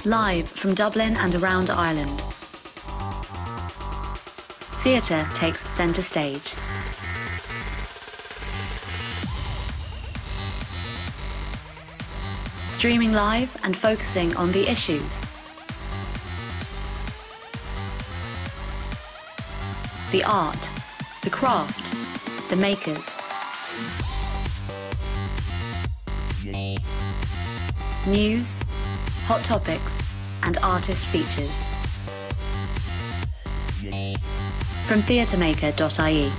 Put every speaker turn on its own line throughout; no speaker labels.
live from Dublin and around Ireland. Theatre takes centre stage. Streaming live and focusing on the issues. The art, the craft, the makers. News, hot topics, and artist features. From TheatreMaker.ie.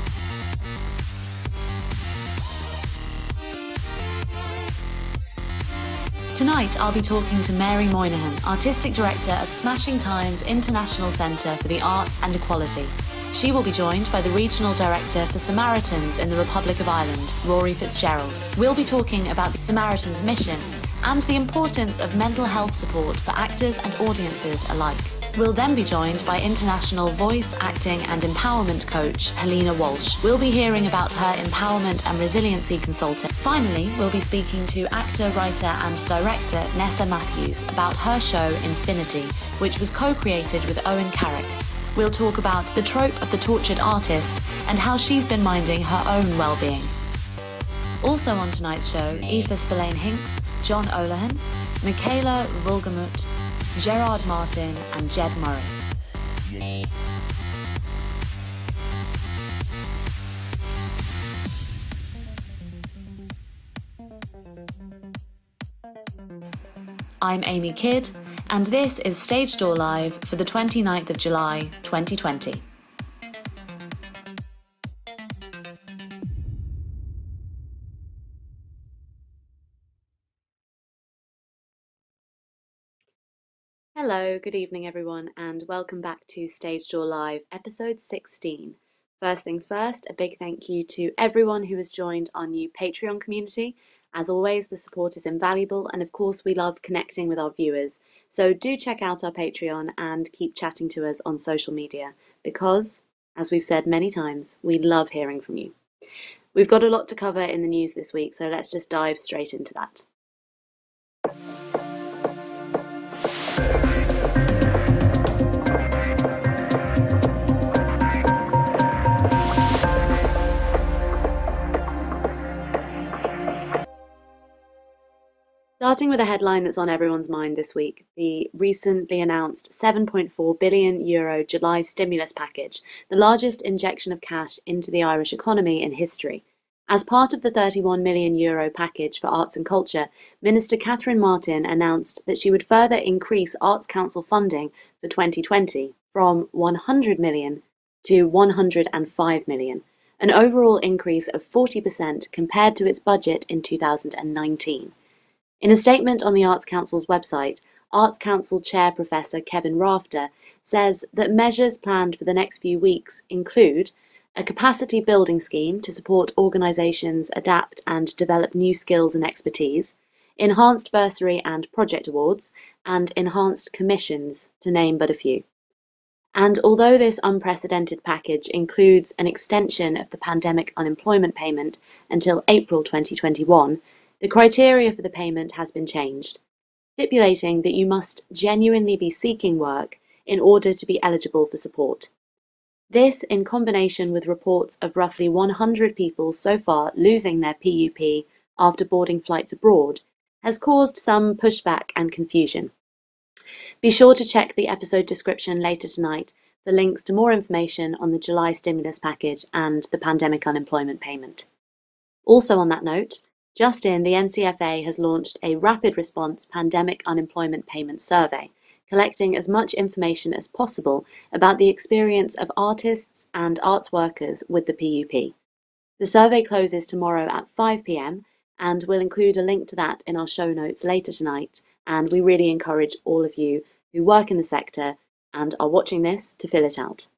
Tonight I'll be talking to Mary Moynihan, Artistic Director of Smashing Time's International Centre for the Arts and Equality. She will be joined by the Regional Director for Samaritans in the Republic of Ireland, Rory Fitzgerald. We'll be talking about the Samaritans' mission and the importance of mental health support for actors and audiences alike. We'll then be joined by international voice, acting and empowerment coach Helena Walsh. We'll be hearing about her empowerment and resiliency consulting. Finally, we'll be speaking to actor, writer and director Nessa Matthews about her show Infinity, which was co-created with Owen Carrick. We'll talk about the trope of the tortured artist and how she's been minding her own well-being. Also on tonight's show, Aoife Spillane-Hinks, John Olohan, Michaela Wohlgemuth, Gerrard Martin and Jed Murray. I'm Amy Kidd, and this is Stage Door Live for the 29th of July 2020. Hello, good evening everyone, and welcome back to Stage Door Live, episode 16. First things first, a big thank you to everyone who has joined our new Patreon community. As always, the support is invaluable, and of course we love connecting with our viewers. So do check out our Patreon and keep chatting to us on social media, because, as we've said many times, we love hearing from you. We've got a lot to cover in the news this week, so let's just dive straight into that. Starting with a headline that's on everyone's mind this week, the recently announced €7.4 billion July stimulus package, the largest injection of cash into the Irish economy in history. As part of the €31 million package for arts and culture, Minister Catherine Martin announced that she would further increase Arts Council funding for 2020 from €100 million to €105 million, an overall increase of 40% compared to its budget in 2019. In a statement on the Arts Council's website, Arts Council Chair Professor Kevin Rafter says that measures planned for the next few weeks include a capacity building scheme to support organisations adapt and develop new skills and expertise, enhanced bursary and project awards, and enhanced commissions, to name but a few. And although this unprecedented package includes an extension of the pandemic unemployment payment until April 2021, the criteria for the payment has been changed, stipulating that you must genuinely be seeking work in order to be eligible for support. This, in combination with reports of roughly 100 people so far losing their PUP after boarding flights abroad, has caused some pushback and confusion. Be sure to check the episode description later tonight for links to more information on the July stimulus package and the pandemic unemployment payment. Also on that note, just in, the NCFA has launched a rapid response pandemic unemployment payment survey, collecting as much information as possible about the experience of artists and arts workers with the PUP. The survey closes tomorrow at 5 p.m, and we'll include a link to that in our show notes later tonight, and we really encourage all of you who work in the sector and are watching this to fill it out.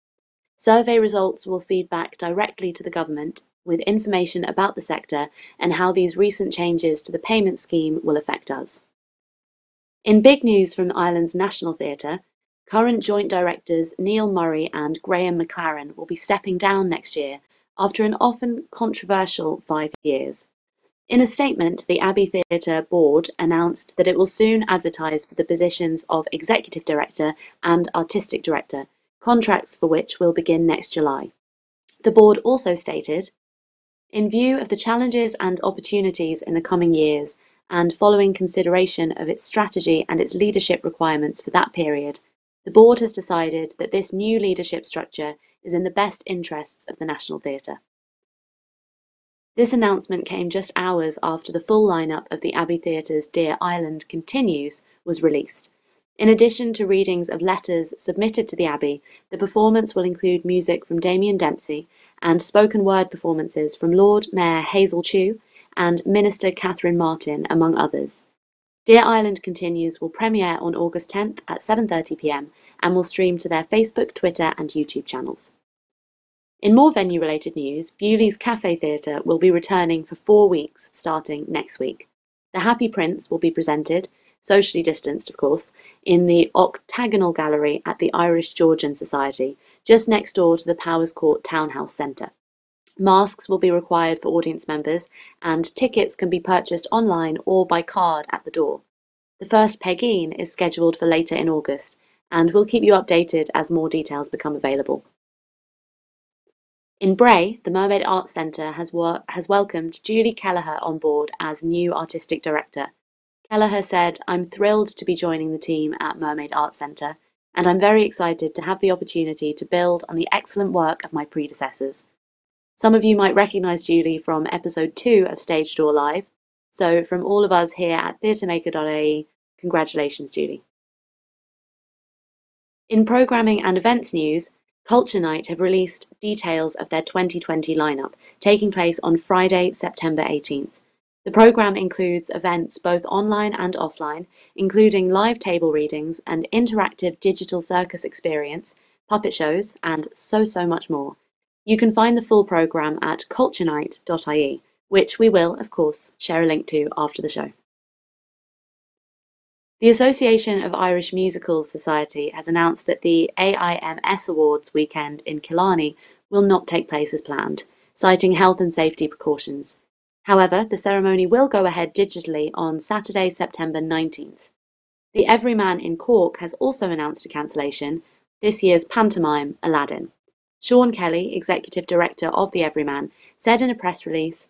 Survey results will feed back directly to the government with information about the sector and how these recent changes to the payment scheme will affect us. In big news from Ireland's National Theatre, current joint directors Neil Murray and Graham McLaren will be stepping down next year after an often controversial 5 years. In a statement, the Abbey Theatre Board announced that it will soon advertise for the positions of Executive Director and Artistic Director, contracts for which will begin next July. The board also stated, "In view of the challenges and opportunities in the coming years, and following consideration of its strategy and its leadership requirements for that period, the board has decided that this new leadership structure is in the best interests of the National Theatre." This announcement came just hours after the full lineup of the Abbey Theatre's Dear Island Continues was released. In addition to readings of letters submitted to the Abbey, the performance will include music from Damien Dempsey and spoken word performances from Lord Mayor Hazel Chew and Minister Catherine Martin, among others. Dear Island Continues will premiere on August 10th at 7:30 p.m. and will stream to their Facebook, Twitter and YouTube channels. In more venue-related news, Bewley's Cafe Theatre will be returning for 4 weeks, starting next week. The Happy Prince will be presented, socially distanced of course, in the Octagonal Gallery at the Irish Georgian Society, just next door to the Powers Court Townhouse Centre. Masks will be required for audience members, and tickets can be purchased online or by card at the door. The first Pegeen is scheduled for later in August, and we'll keep you updated as more details become available. In Bray, the Mermaid Arts Centre has welcomed Julie Kelleher on board as new artistic director. Kelleher said, "I'm thrilled to be joining the team at Mermaid Arts Centre, and I'm very excited to have the opportunity to build on the excellent work of my predecessors." Some of you might recognise Julie from episode 2 of Stage Door Live, so from all of us here at TheatreMaker.ie, congratulations, Julie. In programming and events news, Culture Night have released details of their 2020 lineup, taking place on Friday, September 18th. The programme includes events both online and offline, including live table readings, an interactive digital circus experience, puppet shows, and so much more. You can find the full programme at culturenight.ie, which we will, of course, share a link to after the show. The Association of Irish Musicals Society has announced that the AIMS Awards weekend in Killarney will not take place as planned, citing health and safety precautions. However, the ceremony will go ahead digitally on Saturday, September 19th. The Everyman in Cork has also announced a cancellation, this year's pantomime Aladdin. Sean Kelly, Executive Director of the Everyman, said in a press release,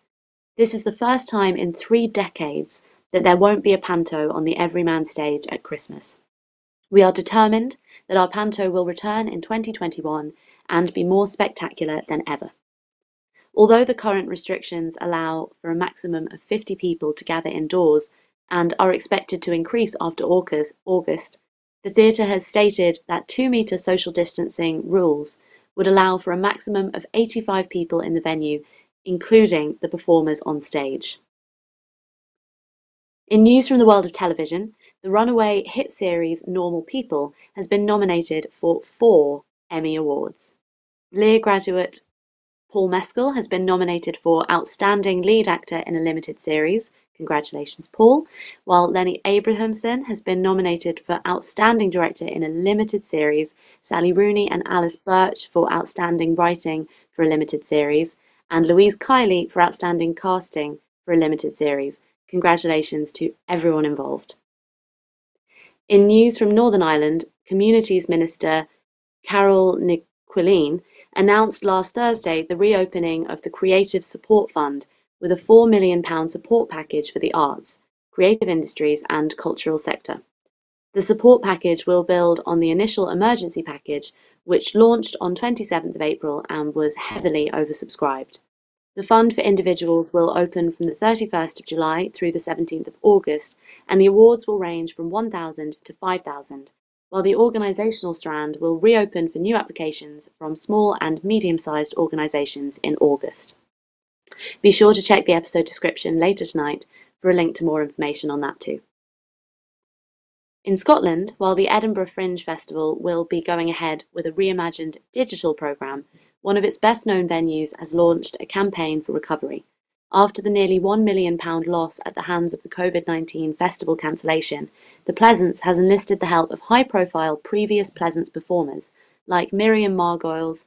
"This is the first time in 3 decades that there won't be a panto on the Everyman stage at Christmas. We are determined that our panto will return in 2021 and be more spectacular than ever." Although the current restrictions allow for a maximum of 50 people to gather indoors and are expected to increase after August, the theatre has stated that 2-metre social distancing rules would allow for a maximum of 85 people in the venue, including the performers on stage. In news from the world of television, the runaway hit series Normal People has been nominated for 4 Emmy Awards. Lear graduate Paul Mescal has been nominated for Outstanding Lead Actor in a Limited Series, congratulations Paul, while Lenny Abrahamson has been nominated for Outstanding Director in a Limited Series, Sally Rooney and Alice Birch for Outstanding Writing for a Limited Series, and Louise Kiley for Outstanding Casting for a Limited Series. Congratulations to everyone involved. In news from Northern Ireland, Communities Minister Carol Quilleen announced last Thursday the reopening of the Creative Support Fund with a £4 million support package for the arts, creative industries and cultural sector. The support package will build on the initial emergency package, which launched on 27th of April and was heavily oversubscribed. The fund for individuals will open from the 31st of July through the 17th of August, and the awards will range from £1,000 to £5,000, while the organisational strand will reopen for new applications from small and medium-sized organisations in August. Be sure to check the episode description later tonight for a link to more information on that too. In Scotland, while the Edinburgh Fringe Festival will be going ahead with a reimagined digital programme, one of its best-known venues has launched a campaign for recovery. After the nearly £1 million loss at the hands of the COVID-19 festival cancellation, the Pleasance has enlisted the help of high-profile previous Pleasance performers like Miriam Margoyles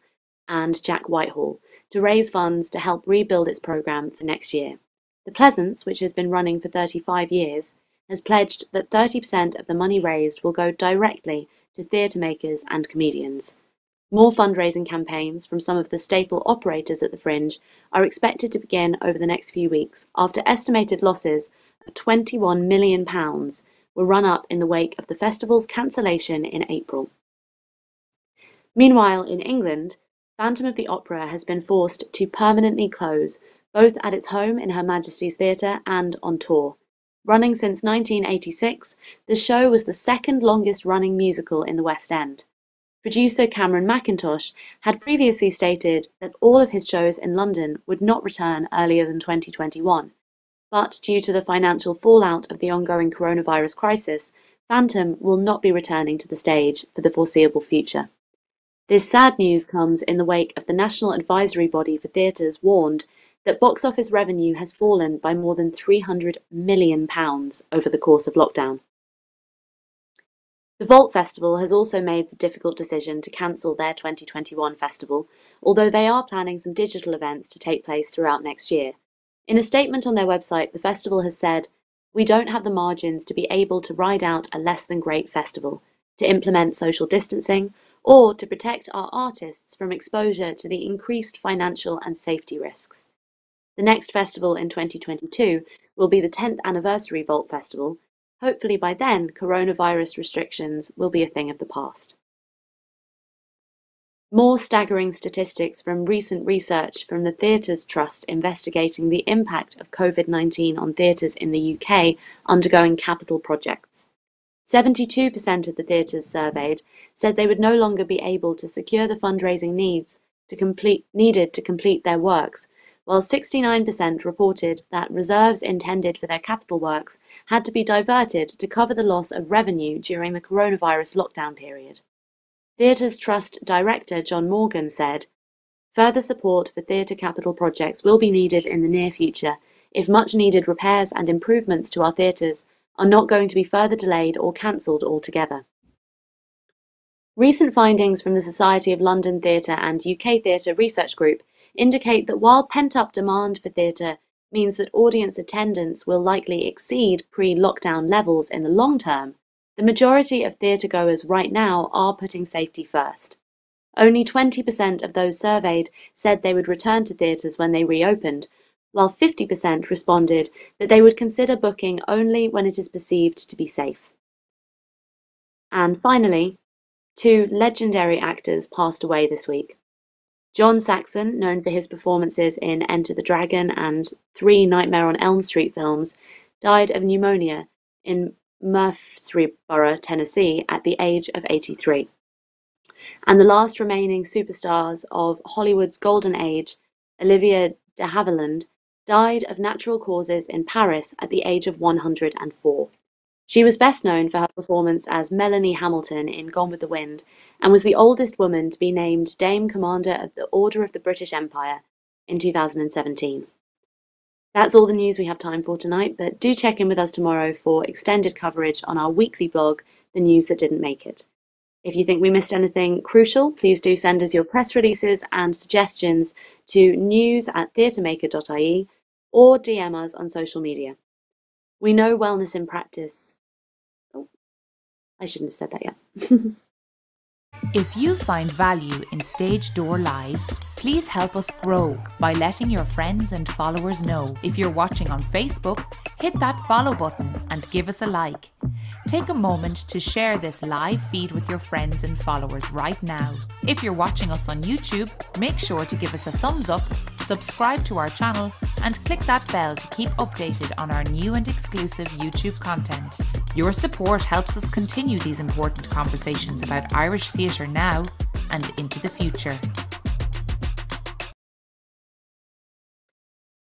and Jack Whitehall to raise funds to help rebuild its programme for next year. The Pleasance, which has been running for 35 years, has pledged that 30% of the money raised will go directly to theatre makers and comedians. More fundraising campaigns from some of the staple operators at the Fringe are expected to begin over the next few weeks after estimated losses of £21 million were run up in the wake of the festival's cancellation in April. Meanwhile, in England, Phantom of the Opera has been forced to permanently close, both at its home in Her Majesty's Theatre and on tour. Running since 1986, the show was the second longest running musical in the West End. Producer Cameron McIntosh had previously stated that all of his shows in London would not return earlier than 2021, but due to the financial fallout of the ongoing coronavirus crisis, Phantom will not be returning to the stage for the foreseeable future. This sad news comes in the wake of the National Advisory Body for Theatres warned that box office revenue has fallen by more than £300 million over the course of lockdown. The Vault Festival has also made the difficult decision to cancel their 2021 festival, although they are planning some digital events to take place throughout next year. In a statement on their website, the festival has said, "We don't have the margins to be able to ride out a less than great festival, to implement social distancing, or to protect our artists from exposure to the increased financial and safety risks." The next festival in 2022 will be the 10th anniversary Vault Festival. Hopefully by then, coronavirus restrictions will be a thing of the past. More staggering statistics from recent research from the Theatres Trust investigating the impact of COVID-19 on theatres in the UK undergoing capital projects. 72% of the theatres surveyed said they would no longer be able to secure the fundraising needed to complete their works, while 69% reported that reserves intended for their capital works had to be diverted to cover the loss of revenue during the coronavirus lockdown period. Theatres Trust Director John Morgan said, "Further support for theatre capital projects will be needed in the near future if much-needed repairs and improvements to our theatres are not going to be further delayed or cancelled altogether." Recent findings from the Society of London Theatre and UK Theatre Research Group indicate that while pent-up demand for theatre means that audience attendance will likely exceed pre-lockdown levels in the long term, the majority of theatre-goers right now are putting safety first. Only 20% of those surveyed said they would return to theatres when they reopened, while 50% responded that they would consider booking only when it is perceived to be safe. And finally, 2 legendary actors passed away this week. John Saxon, known for his performances in Enter the Dragon and 3 Nightmare on Elm Street films, died of pneumonia in Murfreesboro, Tennessee, at the age of 83. And the last remaining superstars of Hollywood's golden age, Olivia de Havilland, died of natural causes in Paris at the age of 104. She was best known for her performance as Melanie Hamilton in Gone with the Wind, and was the oldest woman to be named Dame Commander of the Order of the British Empire in 2017. That's all the news we have time for tonight, but do check in with us tomorrow for extended coverage on our weekly blog, The News That Didn't Make It. If you think we missed anything crucial, please do send us your press releases and suggestions to news@TheatreMaker.ie or DM us on social media. We know wellness in practice. Oh, I shouldn't have said that yet.
If you find value in Stage Door Live, please help us grow by letting your friends and followers know. If you're watching on Facebook, hit that follow button and give us a like. Take a moment to share this live feed with your friends and followers right now. If you're watching us on YouTube, make sure to give us a thumbs up, subscribe to our channel, and click that bell to keep updated on our new and exclusive YouTube content. Your support helps us continue these important conversations about Irish theatre now and into the future.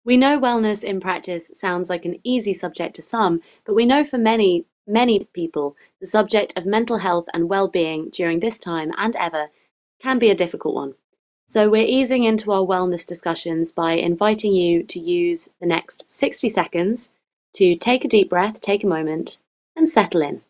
We know wellness in practice sounds like an easy subject to some, but we know for many people, the subject of mental health and well-being during this time and ever can be a difficult one. So we're easing into our wellness discussions by inviting you to use the next 60 seconds to take a deep breath, take a moment, and settle in.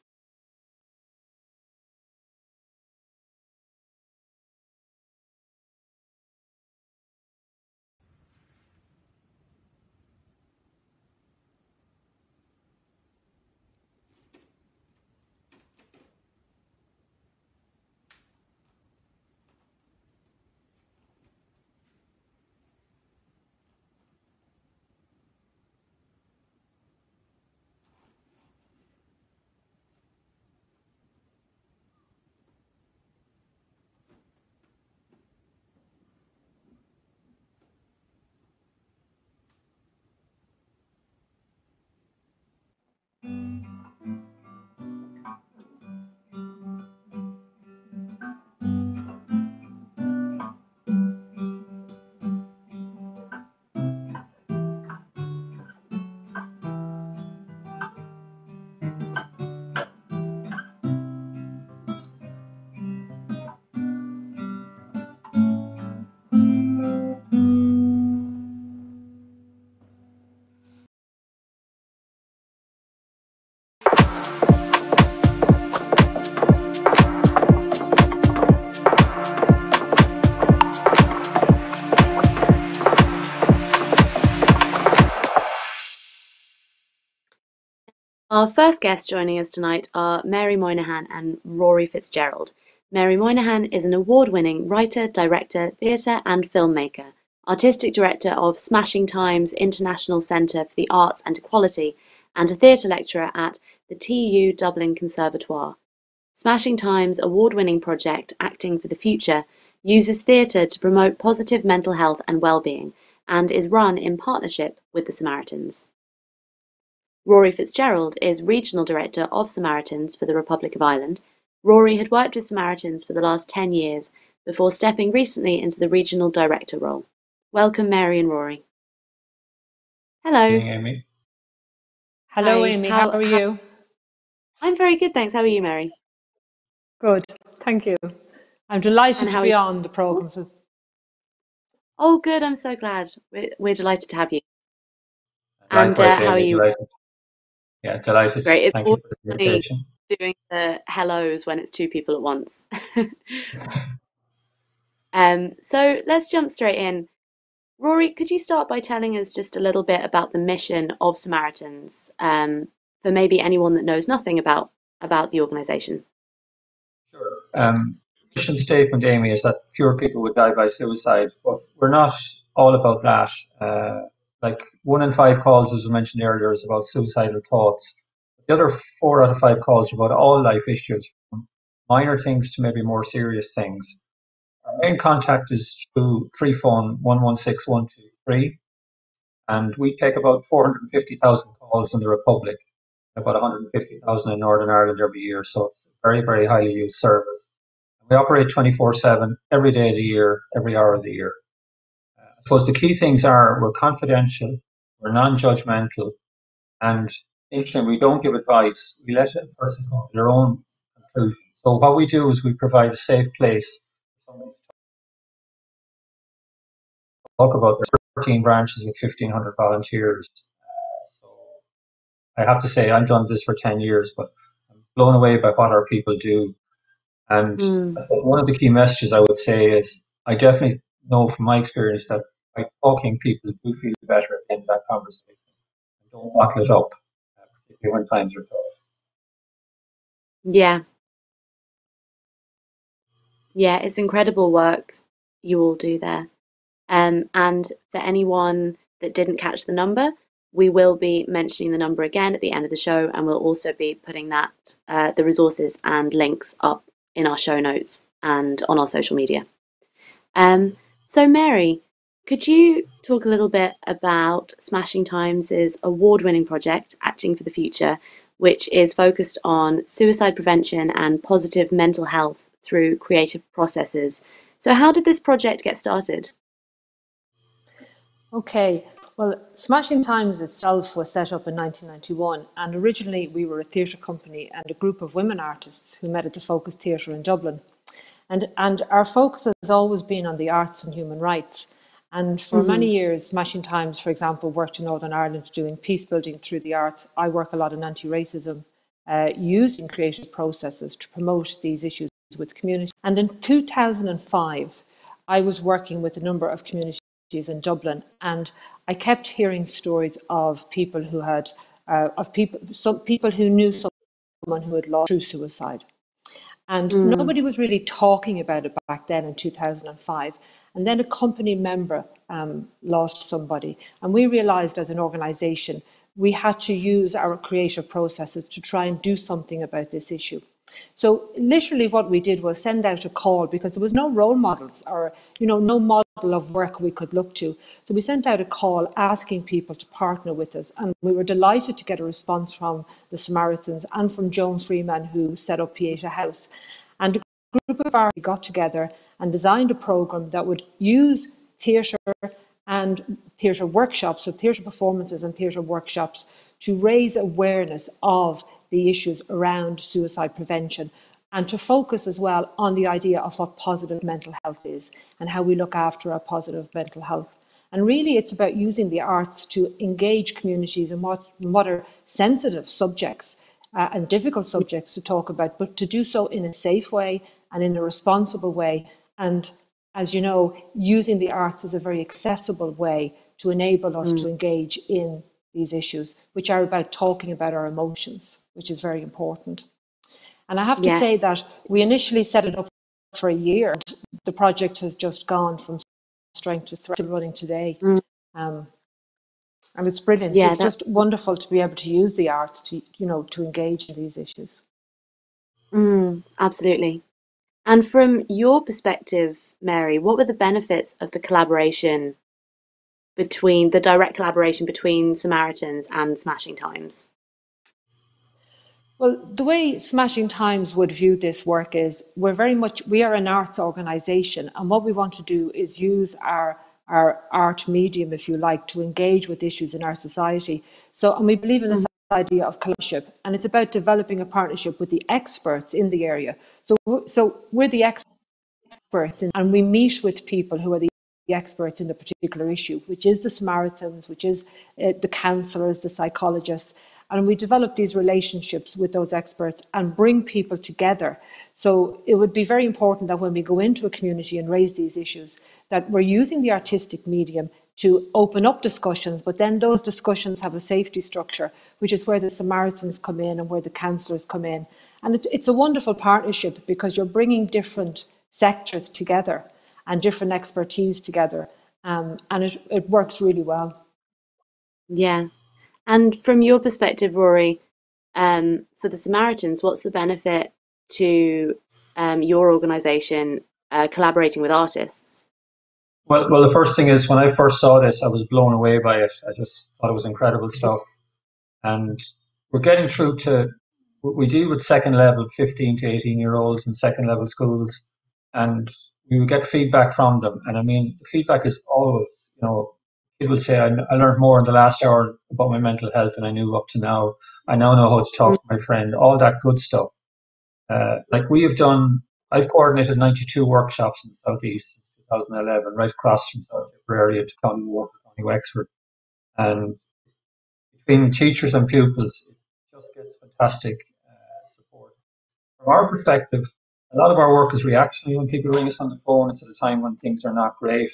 Our first guests joining us tonight are Mary Moynihan and Rory Fitzgerald. Mary Moynihan is an award-winning writer, director, theatre and filmmaker, artistic director of Smashing Times International Centre for the Arts and Equality, and a theatre lecturer at the TU Dublin Conservatoire. Smashing Times' award-winning project, Acting for the Future, uses theatre to promote positive mental health and well-being, and is run in partnership with the Samaritans. Rory Fitzgerald is Regional Director of Samaritans for the Republic of Ireland. Rory had worked with Samaritans for the last 10 years before stepping recently into the Regional Director role. Welcome, Mary and Rory. Hello.
Good evening, Amy.
Hello,
Hi.
Amy. How are you?
I'm very good, thanks. How are you, Mary?
Good, thank you. I'm delighted to be on the programme.
Oh, good. I'm so glad. We're delighted to have you.
Likewise,
And how are
Amy,
you?
delighted. Yeah, delighted.
Great. It's
Thank you
always
for the
funny
invitation.
doing the hellos when it's two people at once. So let's jump straight in. Rory, could you start by telling us just a little bit about the mission of Samaritans, for maybe anyone that knows nothing about the organisation?
Sure. Mission statement, Amy, is that fewer people would die by suicide, but we're not all about that. Like 1 in 5 calls, as we mentioned earlier, is about suicidal thoughts. The other 4 out of 5 calls are about all life issues, from minor things to maybe more serious things. Our main contact is through free phone 116123, and we take about 450,000 calls in the Republic, about 150,000 in Northern Ireland every year. So it's a very, very highly used service. We operate 24/7, every day of the year, every hour of the year. I suppose the key things are we're confidential, we're non-judgmental, and interestingly, we don't give advice. We let a person come to their own conclusion. So what we do is we provide a safe place for somebody to talk about. There's 13 branches with 1,500 volunteers. So I have to say, I've done this for 10 years, but I'm blown away by what our people do. And I suppose one of the key messages I would say is I definitely know from my experience that by talking, people do feel better at the end of that conversation. And don't bottle it up, particularly when times are tough.
Yeah. Yeah, it's incredible work you all do there. And for anyone that didn't catch the number, we will be mentioning the number again at the end of the show, and we'll also be putting that the resources and links up in our show notes and on our social media. So Mary, could you talk a little bit about Smashing Times' award-winning project, Acting for the Future, which is focused on suicide prevention and positive mental health through creative processes? So how did this project get started?
Okay, well, Smashing Times itself was set up in 1991, and originally we were a theatre company and a group of women artists who met at the Focus Theatre in Dublin. And our focus has always been on the arts and human rights. And for many years, Smashing Times, for example, worked in Northern Ireland doing peace building through the arts. I work a lot in anti-racism, using creative processes to promote these issues with communities. And in 2005, I was working with a number of communities in Dublin, and I kept hearing stories of people who had, some people who knew someone who had lost through suicide. And nobody was really talking about it back then in 2005. And then a company member lost somebody. And we realised as an organisation, we had to use our creative processes to try and do something about this issue. So literally what we did was send out a call, because there was no role models or, no model of work we could look to. So we sent out a call asking people to partner with us. And we were delighted to get a response from the Samaritans and from Joan Freeman, who set up Pieta House. And a group of our got together and designed a programme that would use theatre and theatre workshops, so theatre performances and theatre workshops, to raise awareness of the issues around suicide prevention, and to focus as well on the idea of what positive mental health is and how we look after our positive mental health. And really it's about using the arts to engage communities in what are sensitive subjects and difficult subjects to talk about, but to do so in a safe way and in a responsible way. And as you know, using the arts is a very accessible way to enable us to engage in these issues, which are about talking about our emotions, which is very important. And I have to say that we initially set it up for a year. The project has just gone from strength to strength, running today. And it's brilliant. It's just wonderful to be able to use the arts to, to engage in these issues.
Absolutely. And from your perspective, Mary, what were the benefits of the direct collaboration between Samaritans and Smashing Times?
Well, the way Smashing Times would view this work is we are an arts organisation, and what we want to do is use our art medium, if you like, to engage with issues in our society. And we believe in this idea of collaboration, and it's about developing a partnership with the experts in the area. So we're the experts, and we meet with people who are the experts in the particular issue, which is the Samaritans, which is the counsellors, the psychologists. And we develop these relationships with those experts and bring people together. So it would be very important that when we go into a community and raise these issues, that we're using the artistic medium to open up discussions, but then those discussions have a safety structure, which is where the Samaritans come in and where the counsellors come in. And it's a wonderful partnership because you're bringing different sectors together and different expertise together. And it works really well.
Yeah. And from your perspective, Rory, for the Samaritans, what's the benefit to your organisation collaborating with artists?
Well, the first thing is when I first saw this, I was blown away by it. I just thought it was incredible stuff. And we're getting through to, we deal with second level, 15 to 18-year-olds in second level schools, and we would get feedback from them. And I mean, the feedback is always, people say, I learned more in the last hour about my mental health than I knew up to now. I now know how to talk to my friend, all that good stuff. I've coordinated 92 workshops in the Southeast since 2011, right across from South Tipperary to County Water, County Wexford. And between teachers and pupils, it just gets fantastic support. From our perspective, a lot of our work is reactionary. When people ring us on the phone, it's at a time when things are not great.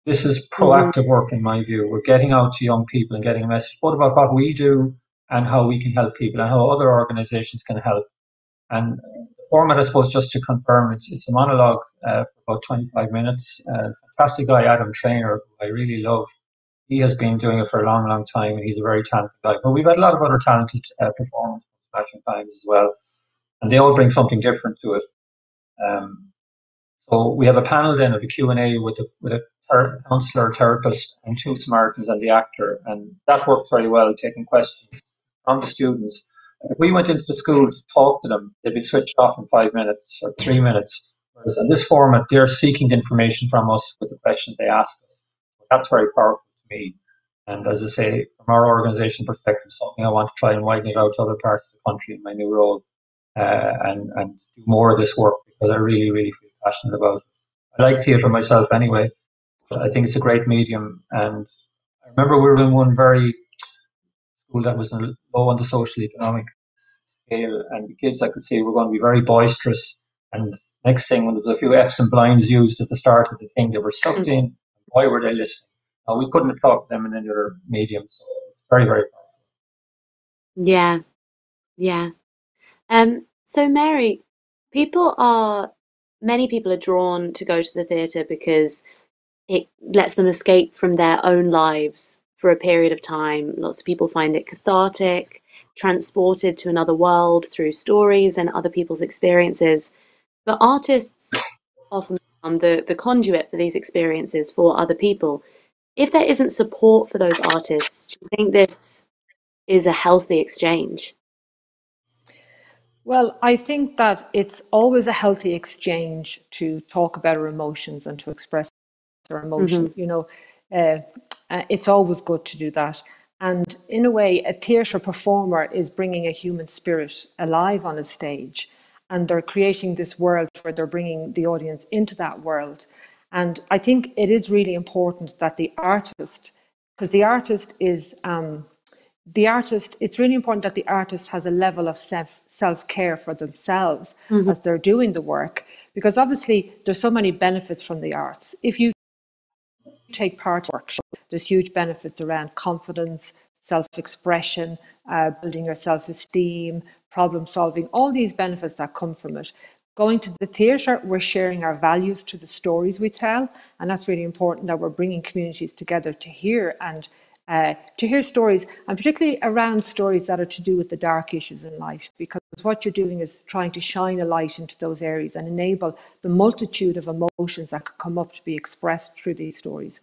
This is proactive work, in my view. We're getting out to young people and getting a message, both about what we do and how we can help people and how other organisations can help. And the format, I suppose, just to confirm, it's a monologue for about 25 minutes. Fantastic guy, Adam Trainer, who I really love. He has been doing it for a long, long time, and he's a very talented guy. But we've had a lot of other talented performers from Smashing Times as well, and they all bring something different to it. So we have a panel then of a Q&A with a counsellor, therapist, and two Samaritans and the actor, and that worked very well, taking questions from the students. If we went into the school to talk to them, they'd be switched off in 5 minutes or 3 minutes. Whereas in this format, they're seeking information from us with the questions they ask us. That's very powerful to me. And as I say, from our organisation perspective, something I want to try and widen it out to other parts of the country in my new role, and do more of this work because I really, really feel passionate about it. I like theatre myself anyway, but I think it's a great medium. And I remember we were in one very school that was low on the social economic scale, and the kids I could see were going to be very boisterous. And next thing, when there was a few F's and blinds used at the start of the thing, they were sucked in. And why were they listening? Now, we couldn't have talked to them in any other medium, so it's very, very powerful.
Yeah, yeah. So Mary, many people are drawn to go to the theatre because it lets them escape from their own lives for a period of time. Lots of people find it cathartic, transported to another world through stories and other people's experiences. But artists often become the conduit for these experiences for other people. If there isn't support for those artists, do you think this is a healthy exchange?
Well, I think that it's always a healthy exchange to talk about our emotions and to express our emotions. It's always good to do that. And in a way, a theatre performer is bringing a human spirit alive on a stage, and they're creating this world where they're bringing the audience into that world. And I think it is really important that the artist, because it's really important that the artist has a level of self-care for themselves as they're doing the work, because obviously there's so many benefits from the arts. If you take part in workshops, there's huge benefits around confidence, self-expression, building your self-esteem, problem solving, all these benefits that come from it. Going to the theatre, we're sharing our values through the stories we tell, and that's really important, that we're bringing communities together to hear stories, and particularly around stories that are to do with the dark issues in life, because what you're doing is trying to shine a light into those areas and enable the multitude of emotions that could come up to be expressed through these stories.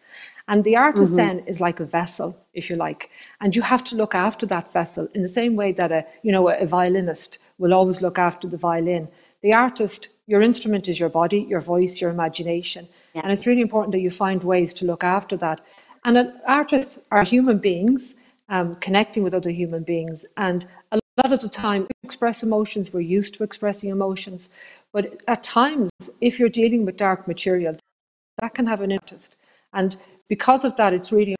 And the artist then is like a vessel, if you like, and you have to look after that vessel in the same way that a violinist will always look after the violin. The artist, your instrument is your body, your voice, your imagination.
Yeah.
And it's really important that you find ways to look after that. And artists are human beings, connecting with other human beings. And a lot of the time, we express emotions, we're used to expressing emotions. But at times, if you're dealing with dark material, that can have an interest. And because of that, it's really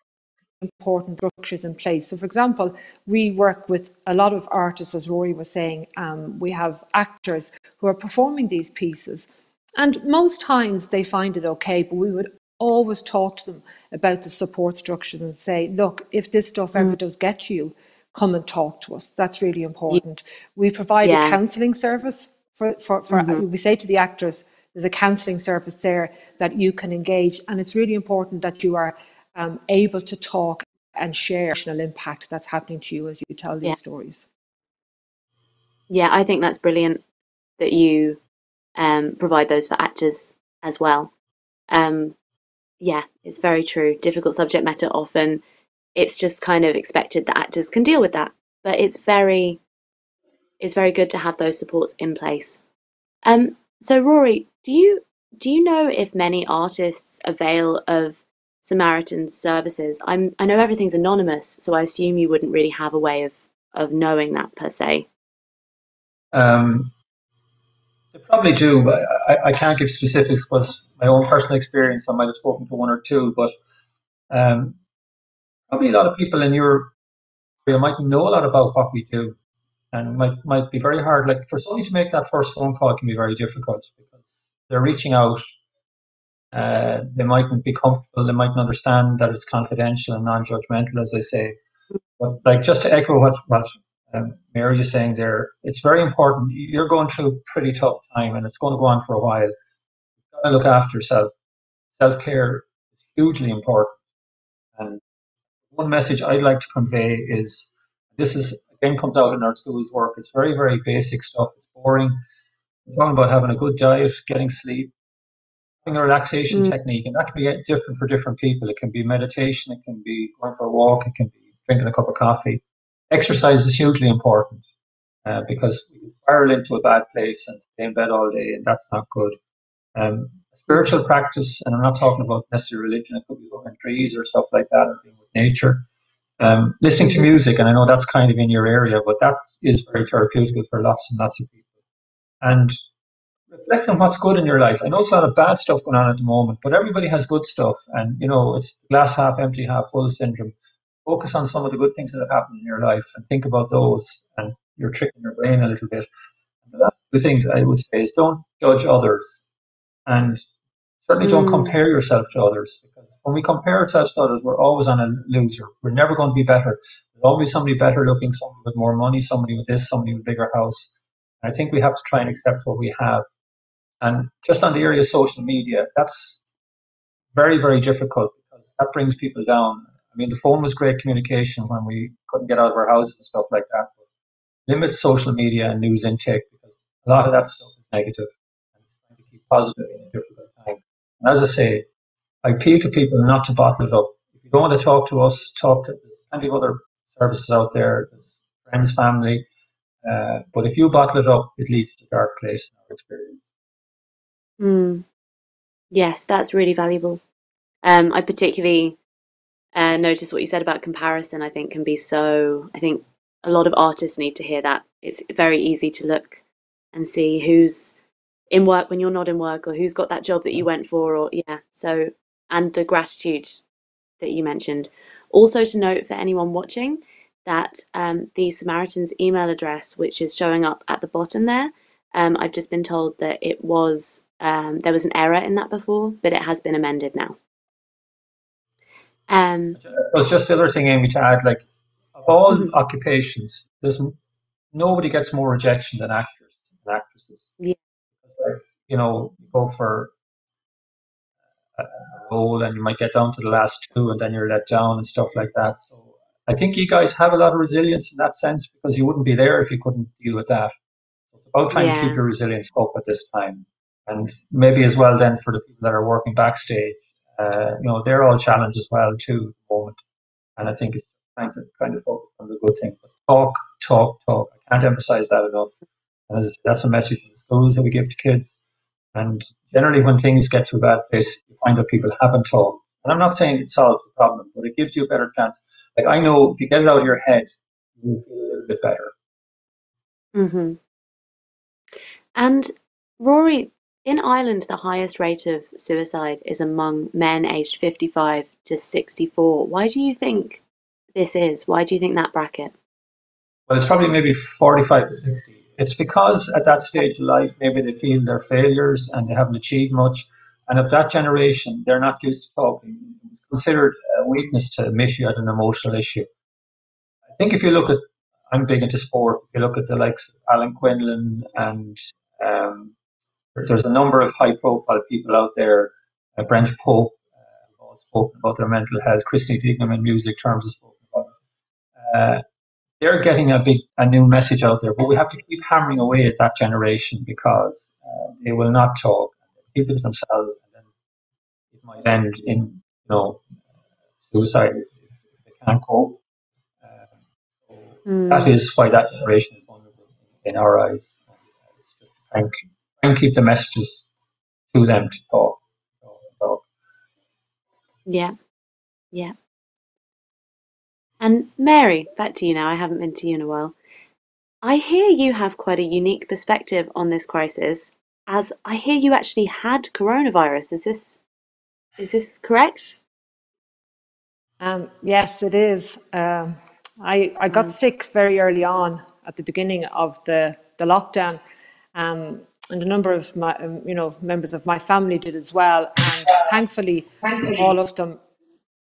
important structures in place. So, for example, we work with a lot of artists, as Rory was saying. We have actors who are performing these pieces, and most times they find it okay, but we would always talk to them about the support structures and say, look, if this stuff ever does get you, come and talk to us. That's really important. We provide a counselling service for we say to the actors, there's a counselling service there that you can engage, and it's really important that you are able to talk and share the emotional impact that's happening to you as you tell these stories.
Yeah, I think that's brilliant that you provide those for actors as well. Yeah, it's very true. Difficult subject matter, often it's just kind of expected that actors can deal with that, but it's very good to have those supports in place. So Rory, do you know if many artists avail of Samaritains services? I know everything's anonymous, so I assume you wouldn't really have a way of knowing that per se.
They probably do, but I can't give specifics because my own personal experience, I might have spoken to one or two, but probably a lot of people in your area might know a lot about what we do, and might be very hard. Like for somebody to make that first phone call can be very difficult because they're reaching out. They mightn't be comfortable. They mightn't understand that it's confidential and non-judgmental, as I say. But like just to echo what Mary is saying there, it's very important. You're going through a pretty tough time, and it's going to go on for a while. You've got to look after yourself. Self-care is hugely important. And one message I'd like to convey is this is again comes out in our schools work. It's very, very basic stuff. It's boring. We're talking about having a good diet, getting sleep, having a relaxation technique, and that can be different for different people. It can be meditation, it can be going for a walk, it can be drinking a cup of coffee. Exercise is hugely important because we can spiral into a bad place and stay in bed all day, and that's not good. Spiritual practice, and I'm not talking about necessarily religion, it could be looking at trees or stuff like that, or being with nature. Listening to music, and I know that's kind of in your area, but that is very therapeutic for lots and lots of people. And reflect on what's good in your life. I know there's a lot of bad stuff going on at the moment, but everybody has good stuff, and it's glass half empty, half full syndrome. Focus on some of the good things that have happened in your life and think about those, and you're tricking your brain a little bit. And the things I would say is don't judge others, and certainly don't compare yourself to others, because when we compare ourselves to others, we're always on a loser. We're never going to be better. There's always somebody better looking, somebody with more money, somebody with this, somebody with a bigger house. And I think we have to try and accept what we have. And just on the area of social media, that's very, very difficult because that brings people down. I mean, the phone was great communication when we couldn't get out of our houses and stuff like that. But limit social media and news intake, because a lot of that stuff is negative and it's trying to keep positive in a difficult time. And as I say, I appeal to people not to bottle it up. If you don't want to talk to us, there's plenty of other services out there, there's friends, family. But if you bottle it up, it leads to a dark place in our experience.
Yes, that's really valuable. I particularly noticed what you said about comparison. I think I think a lot of artists need to hear that. It's very easy to look and see who's in work when you're not in work, or who's got that job that you went for, or so, and the gratitude that you mentioned. Also to note for anyone watching that the Samaritains email address, which is showing up at the bottom there, I've just been told that it was there was an error in that before, but it has been amended now.
It was just the other thing, Amy, to add, like all occupations, nobody gets more rejection than actors and actresses.
Yeah.
Like, you know, you go for a role and you might get down to the last two and then you're let down and stuff like that. So I think you guys have a lot of resilience in that sense, because you wouldn't be there if you couldn't deal with that. It's about trying to keep your resilience up at this time. And maybe as well then for the people that are working backstage, you know, they're all challenged as well too at the moment. And I think it's trying to kind of focus on the good thing. But talk, talk, talk. I can't emphasize that enough. And that's a message in schools that we give to kids. And generally when things get to a bad place, you find that people haven't talked. And I'm not saying it solves the problem, but it gives you a better chance. Like, I know if you get it out of your head, you'll feel a little bit better.
Mm-hmm. And Rory, in Ireland, the highest rate of suicide is among men aged 55 to 64. Why do you think this is? Why do you think that bracket?
Well, it's probably maybe 45 to 60. It's because at that stage of life, maybe they feel they're failures and they haven't achieved much. And of that generation, they're not used to talking. It's considered a weakness to admit you had an emotional issue. I think if you look at, I'm big into sport, if you look at the likes of Alan Quinlan and there's a number of high profile people out there, Brent Pope, who've all spoken about their mental health, Christy Dignam in music terms has spoken about it. They're getting a new message out there, but we have to keep hammering away at that generation, because they will not talk, keep it to themselves, and then it might end in, you know, suicide if they can't cope. That is why that generation is vulnerable in our eyes. It's just to try and keep the messages to them to talk.
Yeah, yeah. And Mary, back to you now. I haven't been to you in a while. I hear you have quite a unique perspective on this crisis, as I hear you actually had coronavirus. Is this correct?
Yes, it is. I got sick very early on at the beginning of the lockdown, and a number of my members of my family did as well. And thankfully, all of them